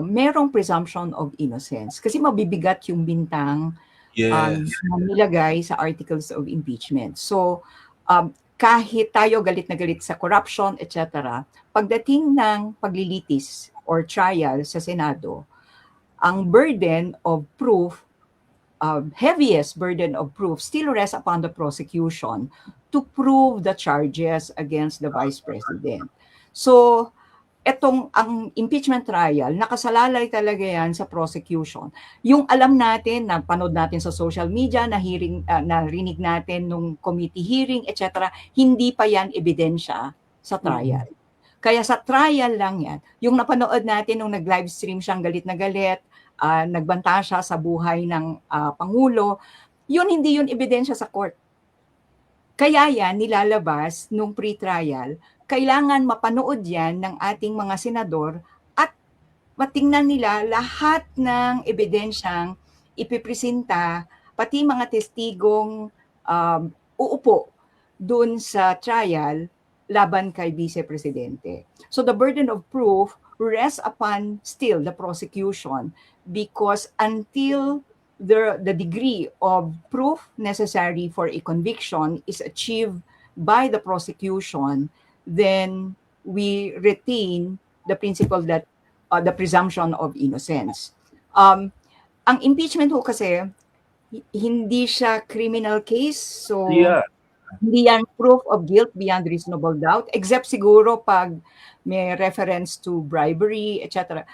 merong presumption of innocence kasi mabibigat yung bintang na nilagay sa articles of impeachment. So kahit tayo galit na galit sa corruption, etc., pagdating ng paglilitis or trial sa Senado, ang burden of proof, heaviest burden of proof, still rests upon the prosecution to prove the charges against the Vice President. So, ang impeachment trial, nakasalalay talaga yan sa prosecution. Yung alam natin, na panood natin sa social media, narinig natin nung committee hearing, etc., hindi pa yan ebidensya sa trial. Kaya sa trial lang yan. Yung napanood natin nung nag-live stream siyang galit na galit, nagbanta siya sa buhay ng Pangulo, yun hindi yun ebidensya sa court. Kaya yan nilalabas nung pre-trial, kailangan mapanood yan ng ating mga senador at matingnan nila lahat ng ebidensyang ipipresenta, pati mga testigong uupo dun sa trial laban kay Vice Presidente. So the burden of proof rests upon still the prosecution, because until the degree of proof necessary for a conviction is achieved by the prosecution, then we retain the principle that the presumption of innocence. Ang impeachment ho kasi, hindi siya criminal case, so hindi yan proof of guilt beyond reasonable doubt, except siguro pag may reference to bribery, etc.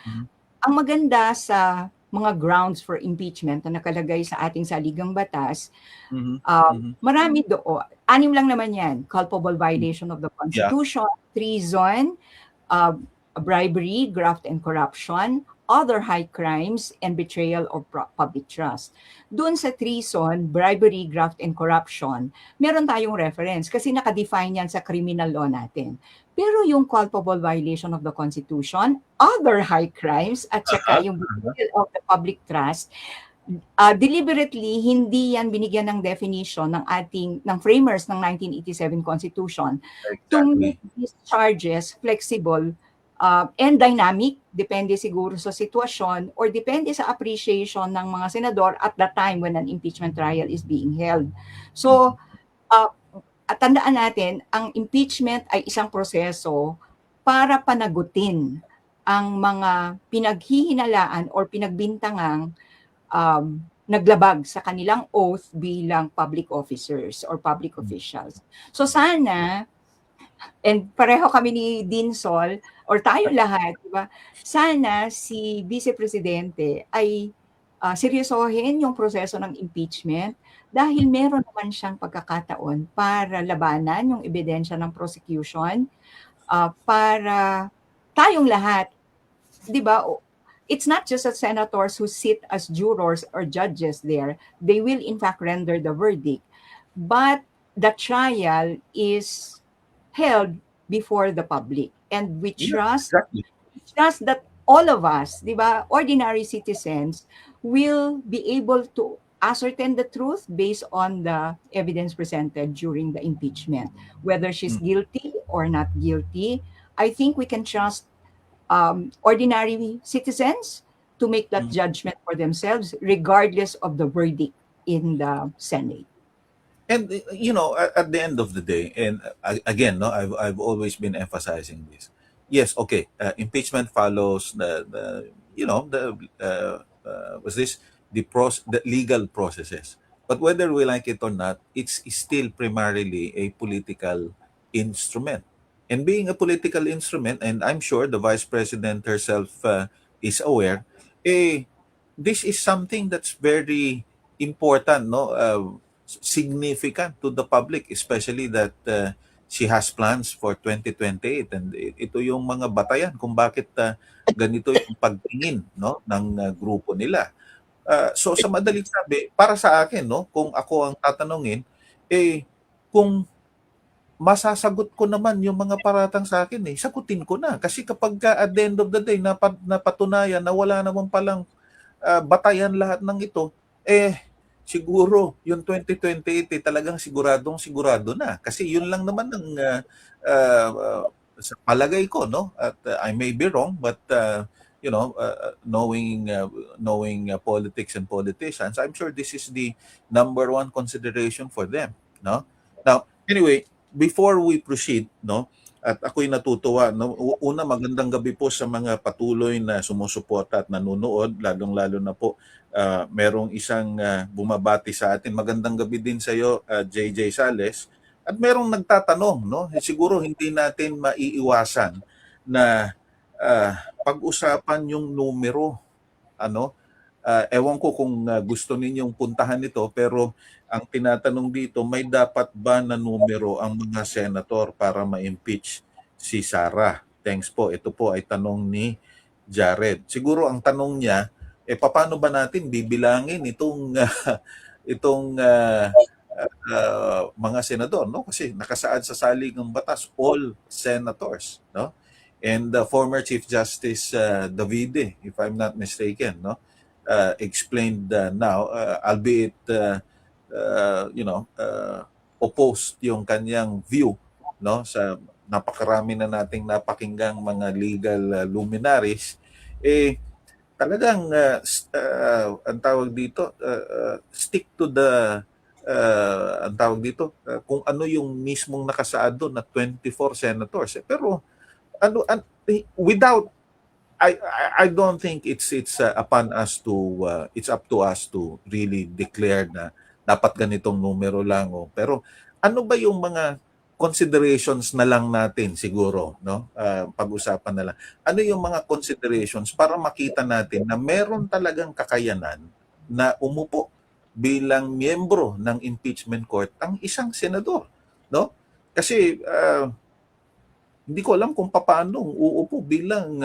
Ang maganda sa mga grounds for impeachment na nakalagay sa ating saligang batas, marami doon. 6 lang naman yan: culpable violation of the Constitution, treason, bribery, graft and corruption, other high crimes, and betrayal of public trust. Doon sa treason, bribery, graft and corruption, meron tayong reference kasi nakadefine yan sa criminal law natin. Pero yung culpable violation of the Constitution, other high crimes, at saka yung betrayal of the public trust, deliberately hindi yan binigyan ng definition ng framers ng 1987 Constitution to Exactly. make these charges flexible and dynamic, depende siguro sa sitwasyon or depende sa appreciation ng mga senador at the time when an impeachment trial is being held. So, at tandaan natin, ang impeachment ay isang proseso para panagutin ang mga pinaghihinalaan or pinagbintangang naglabag sa kanilang oath bilang public officers or public officials. So sana, and pareho kami ni Dean Sol, or tayo lahat, di ba? Sana si Vice Presidente ay seryosohin yung proseso ng impeachment dahil meron naman siyang pagkakataon para labanan yung ebidensya ng prosecution para tayong lahat, di ba? It's not just the senators who sit as jurors or judges there. They will in fact render the verdict. But the trial is held before the public. And we trust Exactly. that all of us, di ba, ordinary citizens, will be able to ascertain the truth based on the evidence presented during the impeachment. Whether she's guilty or not guilty, I think we can trust ordinary citizens to make that judgment for themselves, regardless of the verdict in the Senate. And at the end of the day, and again, no, I've always been emphasizing this. Yes, okay, impeachment follows the legal processes. But whether we like it or not, it's still primarily a political instrument. And being a political instrument, and I'm sure the Vice President herself is aware, this is something that's very important, no, significant to the public, especially that she has plans for 2028, and ito yung mga batayan kung bakit ganito yung pagtingin, no, ng grupo nila. So sa madaling sabi, para sa akin, no, kung ako ang tatanungin, kung masasagot ko naman yung mga paratang sa akin, sagutin ko na. Kasi kapag at the end of the day, napatunayan na wala naman palang batayan lahat ng ito, siguro yung 2028 talagang sigurado na. Kasi yun lang naman ang sa palagay ko, no? At I may be wrong, but knowing politics and politicians, I'm sure this is the number one consideration for them, no? Now, anyway, before we proceed, no, at ako'y natutuwa, no, una magandang gabi po sa mga patuloy na sumusuporta at nanonood, lalong-lalo na po merong isang bumabati sa atin. Magandang gabi din sa iyo, JJ Sales. At merong nagtatanong, no, siguro hindi natin maiiwasan na pag-usapan yung numero, ano. Ewan ko kung gusto ninyong puntahan ito, pero ang tinatanong dito, may dapat ba na numero ang mga senator para ma-impeach si Sara? Thanks po. Ito po ay tanong ni Jared. Siguro ang tanong niya, paano ba natin bibilangin itong mga senador, no? Kasi nakasaad sa saligang batas, all senators, no? And former Chief Justice Davide, if I'm not mistaken, no, explained now, albeit opposed yung kanyang view, no, sa napakarami na nating napakinggang mga legal luminaries, talagang ang tawag dito, stick to the ang tawag dito, kung ano yung mismong nakasaad doon na 24 senators. Pero without, I don't think it's upon us to it's up to us to really declare na dapat ganitong numero lang. Pero ano ba yung mga considerations na lang natin siguro, no? Pag-usapan na lang. Ano yung mga considerations para makita natin na meron talagang kakayanan na umupo bilang miyembro ng impeachment court ang isang senador, no? Kasi hindi ko alam kung paano uupo bilang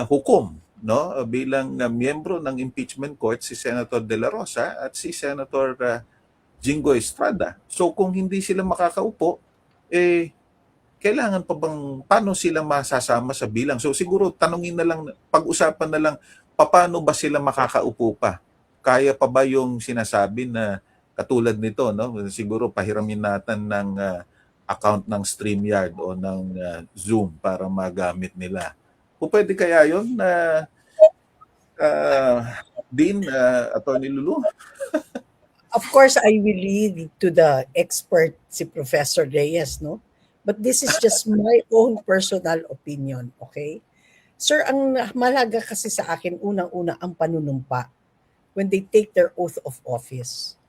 hukom, no? Bilang miyembro ng impeachment court si Senator De La Rosa at si Senator Jingo Estrada. So kung hindi sila makakaupo, kailangan pa bang, paano sila masasama sa bilang? So siguro tanungin na lang, pag-usapan na lang paano ba sila makakaupo pa? Kaya pa ba yung sinasabi na katulad nito, no? Siguro pahiramin natin ng account ng StreamYard o ng Zoom para magamit nila. Kung pwede kaya yun na Dean, Attorney Lulu? Of course, I will lead to the expert, si Professor Reyes, no? But this is just my own personal opinion, okay? Sir, ang malaga kasi sa akin, unang-una, ang panunumpa when they take their oath of office.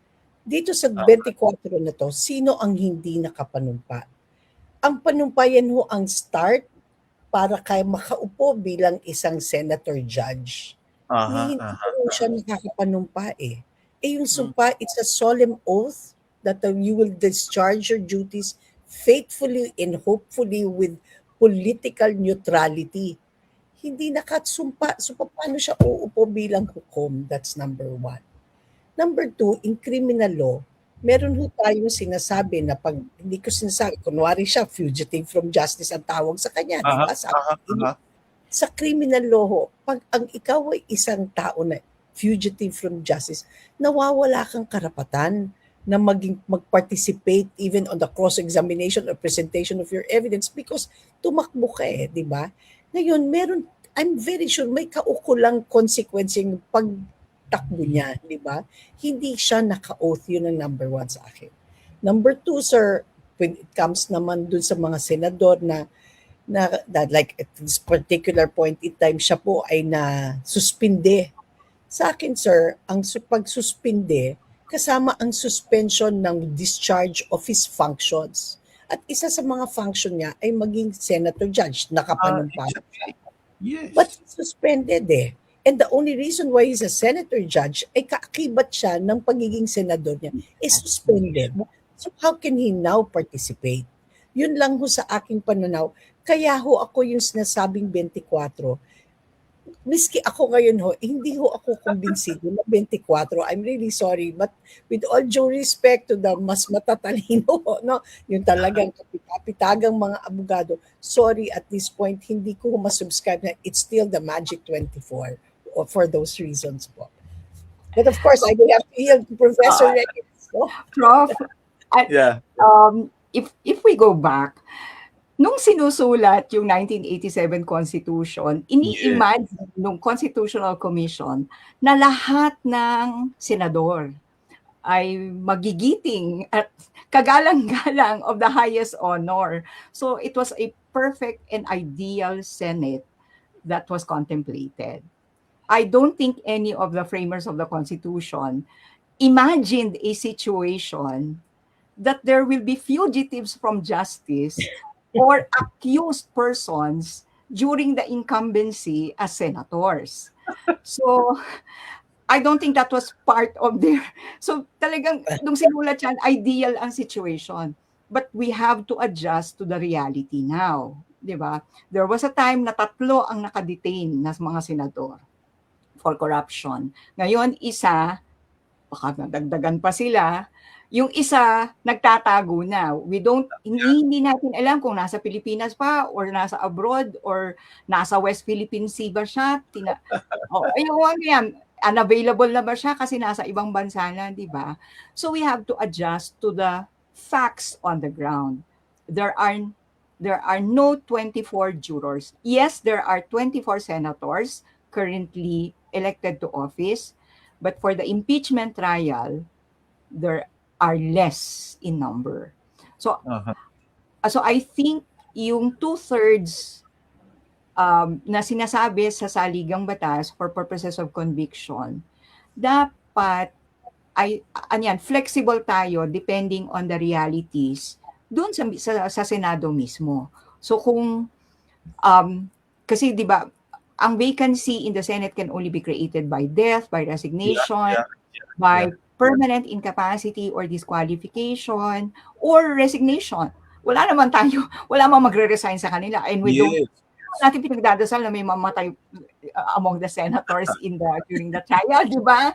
Dito sa 24 na to, sino ang hindi nakapanumpa? Ang panumpa yan ho ang start para kay makaupo bilang isang senator judge. Hindi po siya nakakapanumpa eh. Yung sumpa, it's a solemn oath that you will discharge your duties faithfully and hopefully with political neutrality. Hindi nakatsumpa. So, paano siya uupo bilang hukom? That's number one. Number two, in criminal law, meron ho tayong sinasabi na pag, hindi ko sinasabi, kunwari siya, fugitive from justice ang tawag sa kanya. Diba? Sa criminal law ho, pag ang ikaw ay isang tao na fugitive from justice, nawawala kang karapatan na mag-participate even on the cross-examination or presentation of your evidence because tumakbo ka di ba? Ngayon, I'm very sure may kaukulang consequence yung pagtakbo niya, di ba? Hindi siya naka-oath, yun ang number one sa akin. Number two, sir, when it comes naman dun sa mga senador na like at this particular point in time, siya po ay na-suspinde. Sa akin, sir, ang pag-suspinde, kasama ang suspension ng discharge of his functions. At isa sa mga function niya ay maging senator judge, nakapanumpa. Yes. But suspended And the only reason why he's a senator judge ay kaakibat siya ng pagiging senador niya is suspended. So how can he now participate? Yun lang ho sa aking pananaw. Kaya ho ako yung sinasabing 24. Miski ako ngayon ho, hindi ho ako kumbinsido na 24. I'm really sorry. But with all due respect to the mas matatalino, no, yung talagang kapitagang mga abogado, sorry at this point, hindi ko masubscribe na it's still the magic 24 for those reasons po. But of course, I will have to hear Professor Reyes. No? Prof, Yeah. if we go back, nung sinusulat yung 1987 Constitution, ini-imagine nung Constitutional Commission na lahat ng senador ay magigiting at kagalang-galang of the highest honor. So it was a perfect and ideal Senate that was contemplated. I don't think any of the framers of the Constitution imagined a situation that there will be fugitives from justice or accused persons during the incumbency as senators. So, I don't think that was part of their... So, talagang, nung sinulat yan, ideal ang situation. But we have to adjust to the reality now. Diba? There was a time na 3 ang nakadetain na mga senador for corruption. Ngayon, isa, baka nadagdagan pa sila, yung isa, nagtatago na. Hindi natin alam kung nasa Pilipinas pa or nasa abroad or nasa West Philippine Sea ba siya. Ayun, unavailable na ba siya kasi nasa ibang bansa na, di ba? So we have to adjust to the facts on the ground. There are no 24 jurors. Yes, there are 24 senators currently elected to office, but for the impeachment trial, there are less in number. So, so I think yung 2/3 na sinasabi sa saligang batas for purposes of conviction, dapat flexible tayo depending on the realities doon sa Senado mismo. So kung kasi 'di ba, ang vacancy in the Senate can only be created by death, by resignation, by permanent incapacity or disqualification or resignation. Wala namang magre-resign sa kanila, and we don't natin pinagdadasal na may mamatay among the senators during the trial, di ba?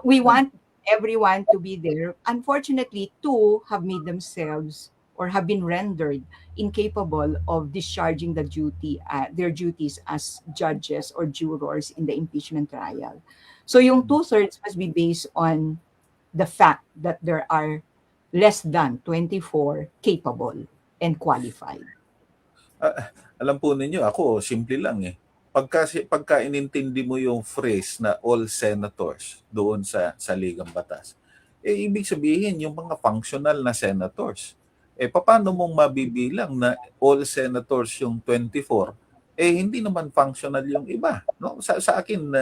We want everyone to be there. Unfortunately, 2 have made themselves or have been rendered incapable of discharging their duties as judges or jurors in the impeachment trial. So yung 2/3 must be based on the fact that there are less than 24 capable and qualified. Alam po ninyo, ako, simple lang eh. Pagka inintindi mo yung phrase na all senators doon sa Ligang Batas, ibig sabihin yung mga functional na senators. Paano mong mabibilang na all senators yung 24? Hindi naman functional yung iba. No? Sa akin,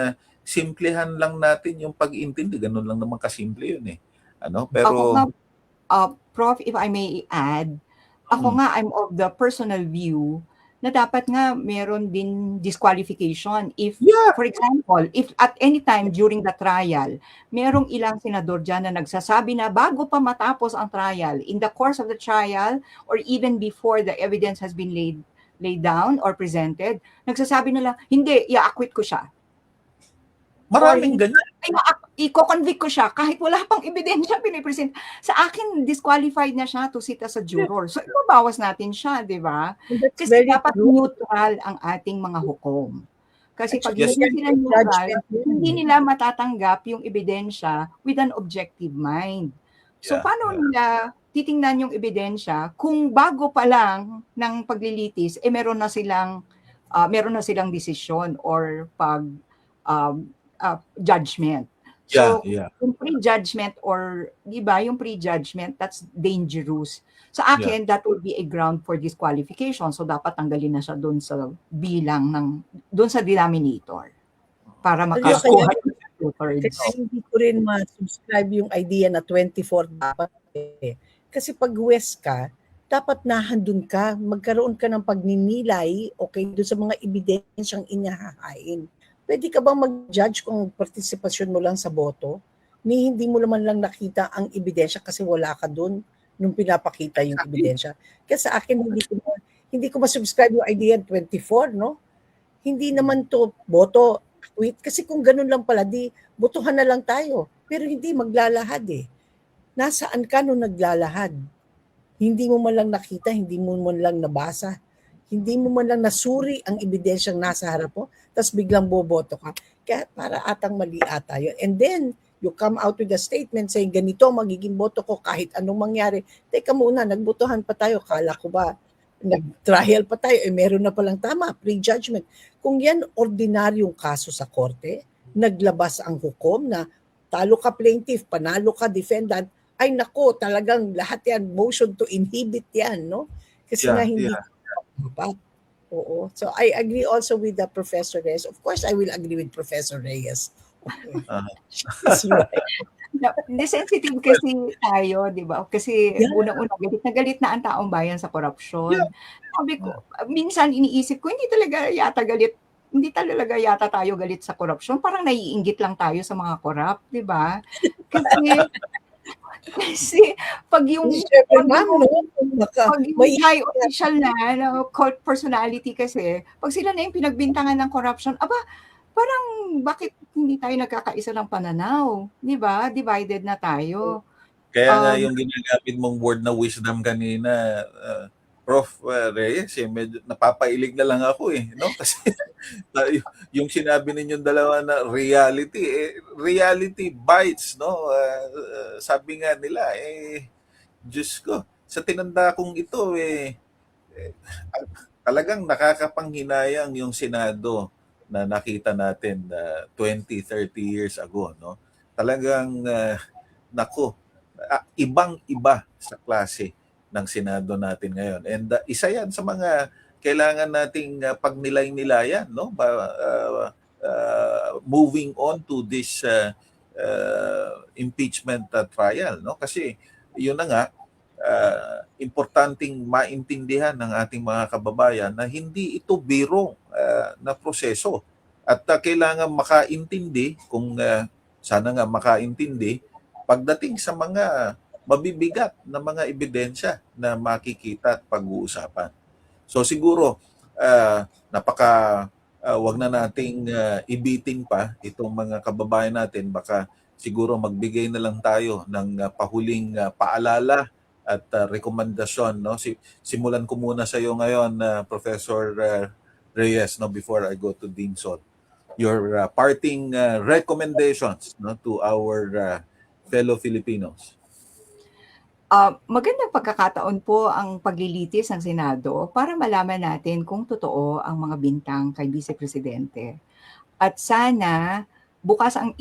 simplehan lang natin yung pag-intindi. Ganun lang naman kasimple yun eh. Ako Pero, nga, Prof, if I may add, ako nga, I'm of the personal view na dapat nga meron din disqualification. If, yeah, for example, if at any time during the trial, merong ilang senador dyan na nagsasabi na bago pa matapos ang trial, in the course of the trial, or even before the evidence has been laid down or presented, nagsasabi nila, hindi, i-acquit ko siya. maraming ganyan. I-convict ko siya kahit wala pang ebidensya pinipresent. Sa akin, disqualified na siya to sit as a juror. So, ibabawas natin siya, di ba? That's Kasi very dapat true. neutral ang ating mga hukom. Kasi pag Yes. hindi sila neutral, Judgment yun. hindi nila matatanggap yung ebidensya with an objective mind. So, Yeah, paano yeah. nila titingnan yung ebidensya kung bago pa lang ng paglilitis, meron na silang desisyon or judgment. So, Yeah. yung pre-judgment or, di ba, yung pre-judgment, that's dangerous. Sa akin, that would be a ground for disqualification. So, dapat tanggalin na siya doon sa doon sa denominator para makakuha ng two-thirds. Kasi hindi ko rin ma-subscribe yung idea na 24 dapat eh. Kasi pag West ka, dapat nahandun ka, magkaroon ka ng pagninilay, okay, doon sa mga ebidensyang inahahain. Pwede ka bang mag-judge kung partisipasyon mo lang sa boto? Hindi mo naman lang nakita ang ebidensya kasi wala ka doon nung pinapakita yung ebidensya. Kasi sa akin, hindi ko ma-subscribe yung idea 24, no? Hindi naman to boto, quit. Kasi kung ganun lang pala, di botohan na lang tayo. Pero hindi maglalahad eh. Nasaan ka nung naglalahad? Hindi mo man lang nakita, hindi mo man lang nabasa, hindi mo man lang nasuri ang ebidensyang nasa harap mo, tapos biglang boboto ka. Kaya para atang mali ata yun. And then, you come out with a statement saying, ganito magiging boto ko kahit anong mangyari. Teka muna, nagbotohan pa tayo. Kala ko ba, nag-trial pa tayo, meron na palang tama, pre-judgment. Kung yan ordinaryong kaso sa korte, naglabas ang hukom na talo ka plaintiff, panalo ka defendant, ay nako, talagang lahat yan, motion to inhibit yan, no? Kasi nga hindi dapat. Oo. So I agree also with the Professor Reyes. Of course, I will agree with Professor Reyes. Okay. She's right. Hindi sensitive kasi tayo, di ba? Kasi unang-una, galit na ang taong bayan sa korupsyon. Sabi ko, minsan iniisip ko, hindi talaga yata tayo galit sa korupsyon. Parang naiinggit lang tayo sa mga korap, di ba? Kasi pag yung may high official na cult personality kasi, pag sila na yung pinagbintangan ng corruption, parang bakit hindi tayo nagkakaisa ng pananaw? Di ba? Divided na tayo. Kaya nga yung ginagamit mong word na wisdom kanina, Prof. Reyes, medyo napapailig na lang ako eh. No? Kasi yung sinabi ninyong dalawa na reality bites. No? Sabi nga nila, Diyos ko, sa tinanda kong ito, talagang nakakapanghinayang yung Senado na nakita natin 20-30 years ago. No? Talagang, ibang-iba sa klase ng Senado natin ngayon. And isa yan sa mga kailangan nating pagnilay-nilayan, no? Moving on to this impeachment trial, no? Kasi yun na nga, importanteng maintindihan ng ating mga kababayan na hindi ito birong na proseso. At kailangan makaintindi, kung sana nga makaintindi, pagdating sa mga mabibigat na mga ebidensya na makikita at pag-uusapan. So siguro, wag na nating ibiting pa itong mga kababayan natin. Baka siguro magbigay na lang tayo ng pahuling paalala at rekomendasyon, no? Simulan ko muna sa iyo ngayon, Professor Reyes, no, before I go to Dean Sol. Your parting recommendations, no, to our fellow Filipinos. Magandang pagkakataon po ang paglilitis ng Senado para malaman natin kung totoo ang mga bintang kay Vice Presidente. At sana bukas ang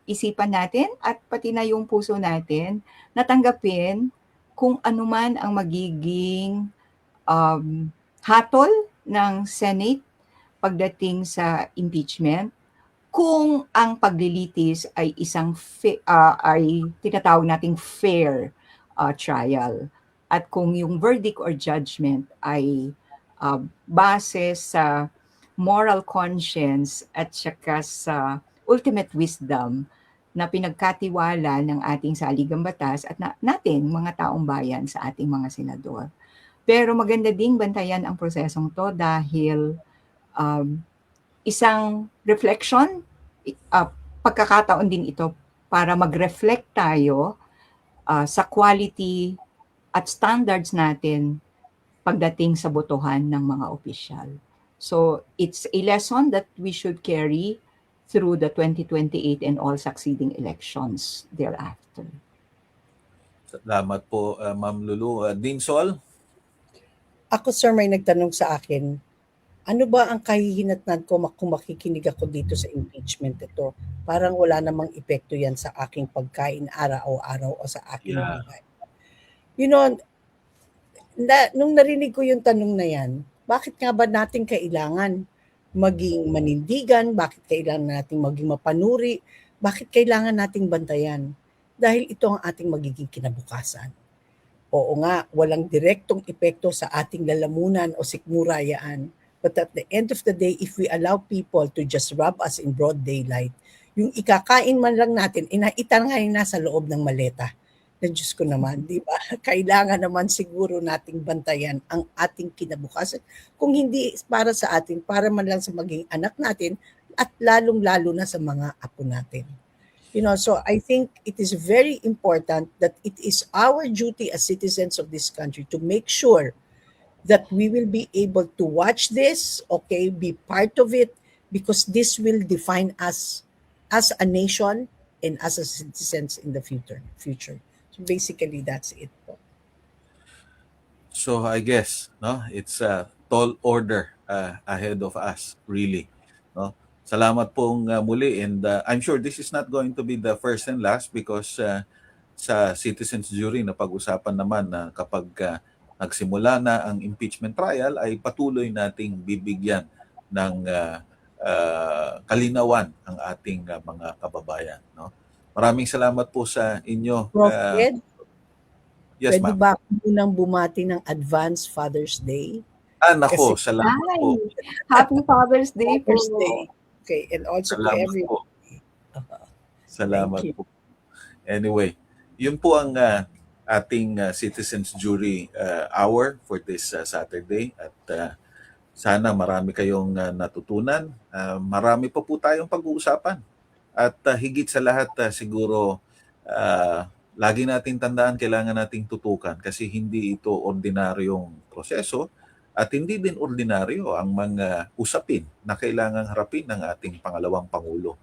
isipan natin at pati na yung puso natin na tanggapin kung anuman ang magiging hatol ng Senate pagdating sa impeachment, kung ang paglilitis ay ay tinatawag nating fair trial, at kung yung verdict or judgment ay base sa moral conscience at saka sa ultimate wisdom na pinagkatiwala ng ating saligang batas at natin mga taong bayan sa ating mga senador. Pero maganda ding bantayan ang prosesong to dahil isang reflection, pagkakataon din ito para mag-reflect tayo sa quality at standards natin pagdating sa botohan ng mga opisyal. So it's a lesson that we should carry through the 2028 and all succeeding elections thereafter. Salamat po, Ma'am Lulu. Dean Sol? Ako, sir, may nagtanong sa akin, ano ba ang kahihinatnan ko kung makikinig ako dito sa impeachment ito? Parang wala namang epekto yan sa aking pagkain araw-araw o sa aking buhay. You know, nung narinig ko yung tanong na yan, bakit nga ba natin kailangan maging manindigan? Bakit kailangan natin maging mapanuri? Bakit kailangan nating bantayan? Dahil ito ang ating magiging kinabukasan. Oo nga, walang direktong epekto sa ating lalamunan o sikmurayaan. But at the end of the day, if we allow people to just rob us in broad daylight, yung ikakain man lang natin, itanangay na sa loob ng maleta. Na Diyos ko naman, di ba? Kailangan naman siguro nating bantayan ang ating kinabukasan. Kung hindi para sa atin, para man lang sa maging anak natin at lalong-lalo na sa mga apo natin. You know, so I think it is very important that it is our duty as citizens of this country to make sure that we will be able to watch this, okay, be part of it, because this will define us as a nation and as a citizens in the future. So basically, that's it. So I guess, no, it's a tall order ahead of us, really. No? Salamat pong muli, and I'm sure this is not going to be the first and last, because sa citizens jury na pag-usapan naman na kapag nagsimula na ang impeachment trial ay patuloy nating bibigyan ng kalinawan ang ating mga kababayan, no? Maraming salamat po sa inyo. Prof. Ed, Yes, pwede ma'am. ba ako munang bumati ng Advance Father's Day? Nako, Kasi- salamat po. Happy Father's Day po. Father's Day. Okay, and also to Salamat everyone. po. Salamat Thank you. po. Anyway, yun po ang ating Citizens Jury Hour for this Saturday, at sana marami kayong natutunan. Marami pa po tayong pag-uusapan, at higit sa lahat siguro lagi nating tandaan, kailangan nating tutukan kasi hindi ito ordinaryong proseso at hindi din ordinaryo ang mga usapin na kailangang harapin ng ating pangalawang Pangulo.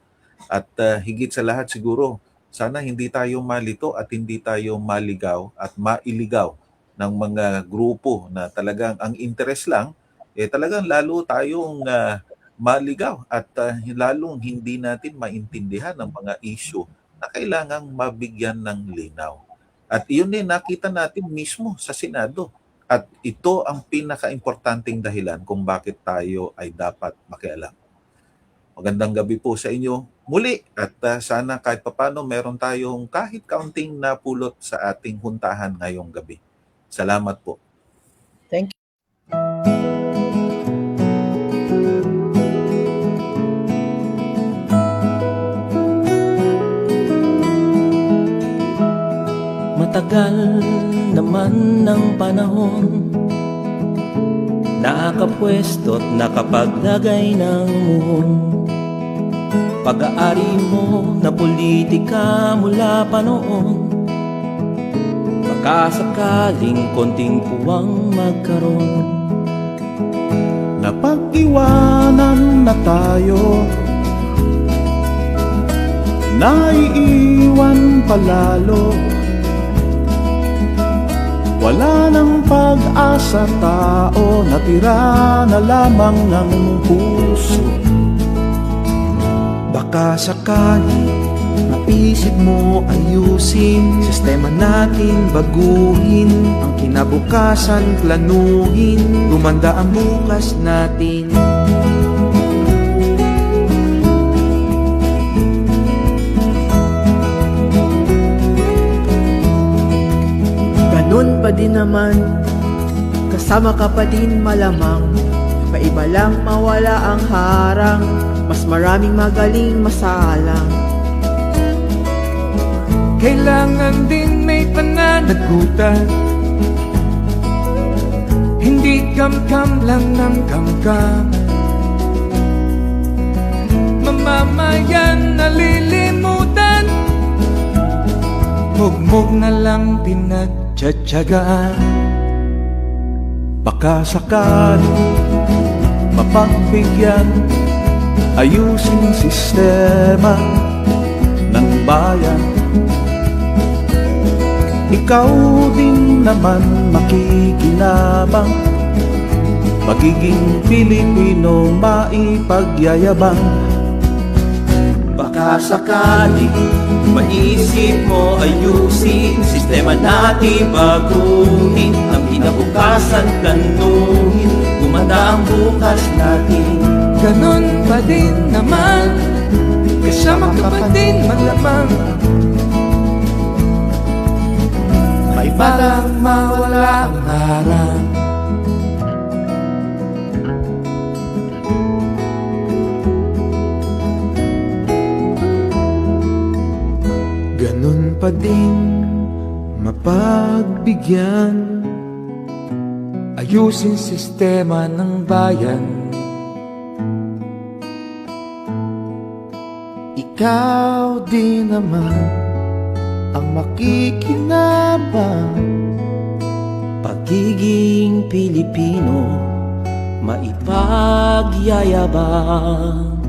At higit sa lahat siguro, sana hindi tayo malito at hindi tayo maligaw at mailigaw ng mga grupo na talagang ang interest lang, talagang lalo tayong maligaw at lalong hindi natin maintindihan ang mga issue na kailangang mabigyan ng linaw. At iyon din nakita natin mismo sa Senado. At ito ang pinaka-importanting dahilan kung bakit tayo ay dapat makialam. Magandang gabi po sa inyo muli, at sana kahit papano meron tayong kahit kaunting napulot sa ating huntahan ngayong gabi. Salamat po. Thank you. Matagal naman ng panahon, nakapwesto't nakapaglagay ng muhon. Pag-aari mo na politika mula pa noon, Baka sakaling konting puwang magkaroon. Napag-iwanan na tayo, naiiwan palalo. Wala nang pag-asa tao, natira na lamang ng puso. Baka sakali maisip mo ayusin, sistema natin baguhin, ang kinabukasan planuhin, gumanda ang bukas natin. Ganun pa din naman, kasama ka pa din malamang. Paiba lang mawala ang harang, mas maraming magaling masalang. Kailangan din may pananagutan, hindi kamkam lang ng kamkam. Mamamayan nalilimutan, mugmug na lang pinagtsatsagaan. Baka sakali mapagbigyan, ayusin sistema ng bayan. Ikaw din naman makikinabang, magiging Pilipino maipagyayabang. Baka sakali maisip mo ayusin, sistema natin baguhin, ang kinabukasan planuhin, gumanda ang bukas natin. Ganun pa din naman, kasama ka pa din malamang. May balang mawala ang harang. Ganun pa din mapagbigyan, ayusin sistema ng bayan. Ikaw din naman ang makikinabang, Pagiging Pilipino maipagyayabang.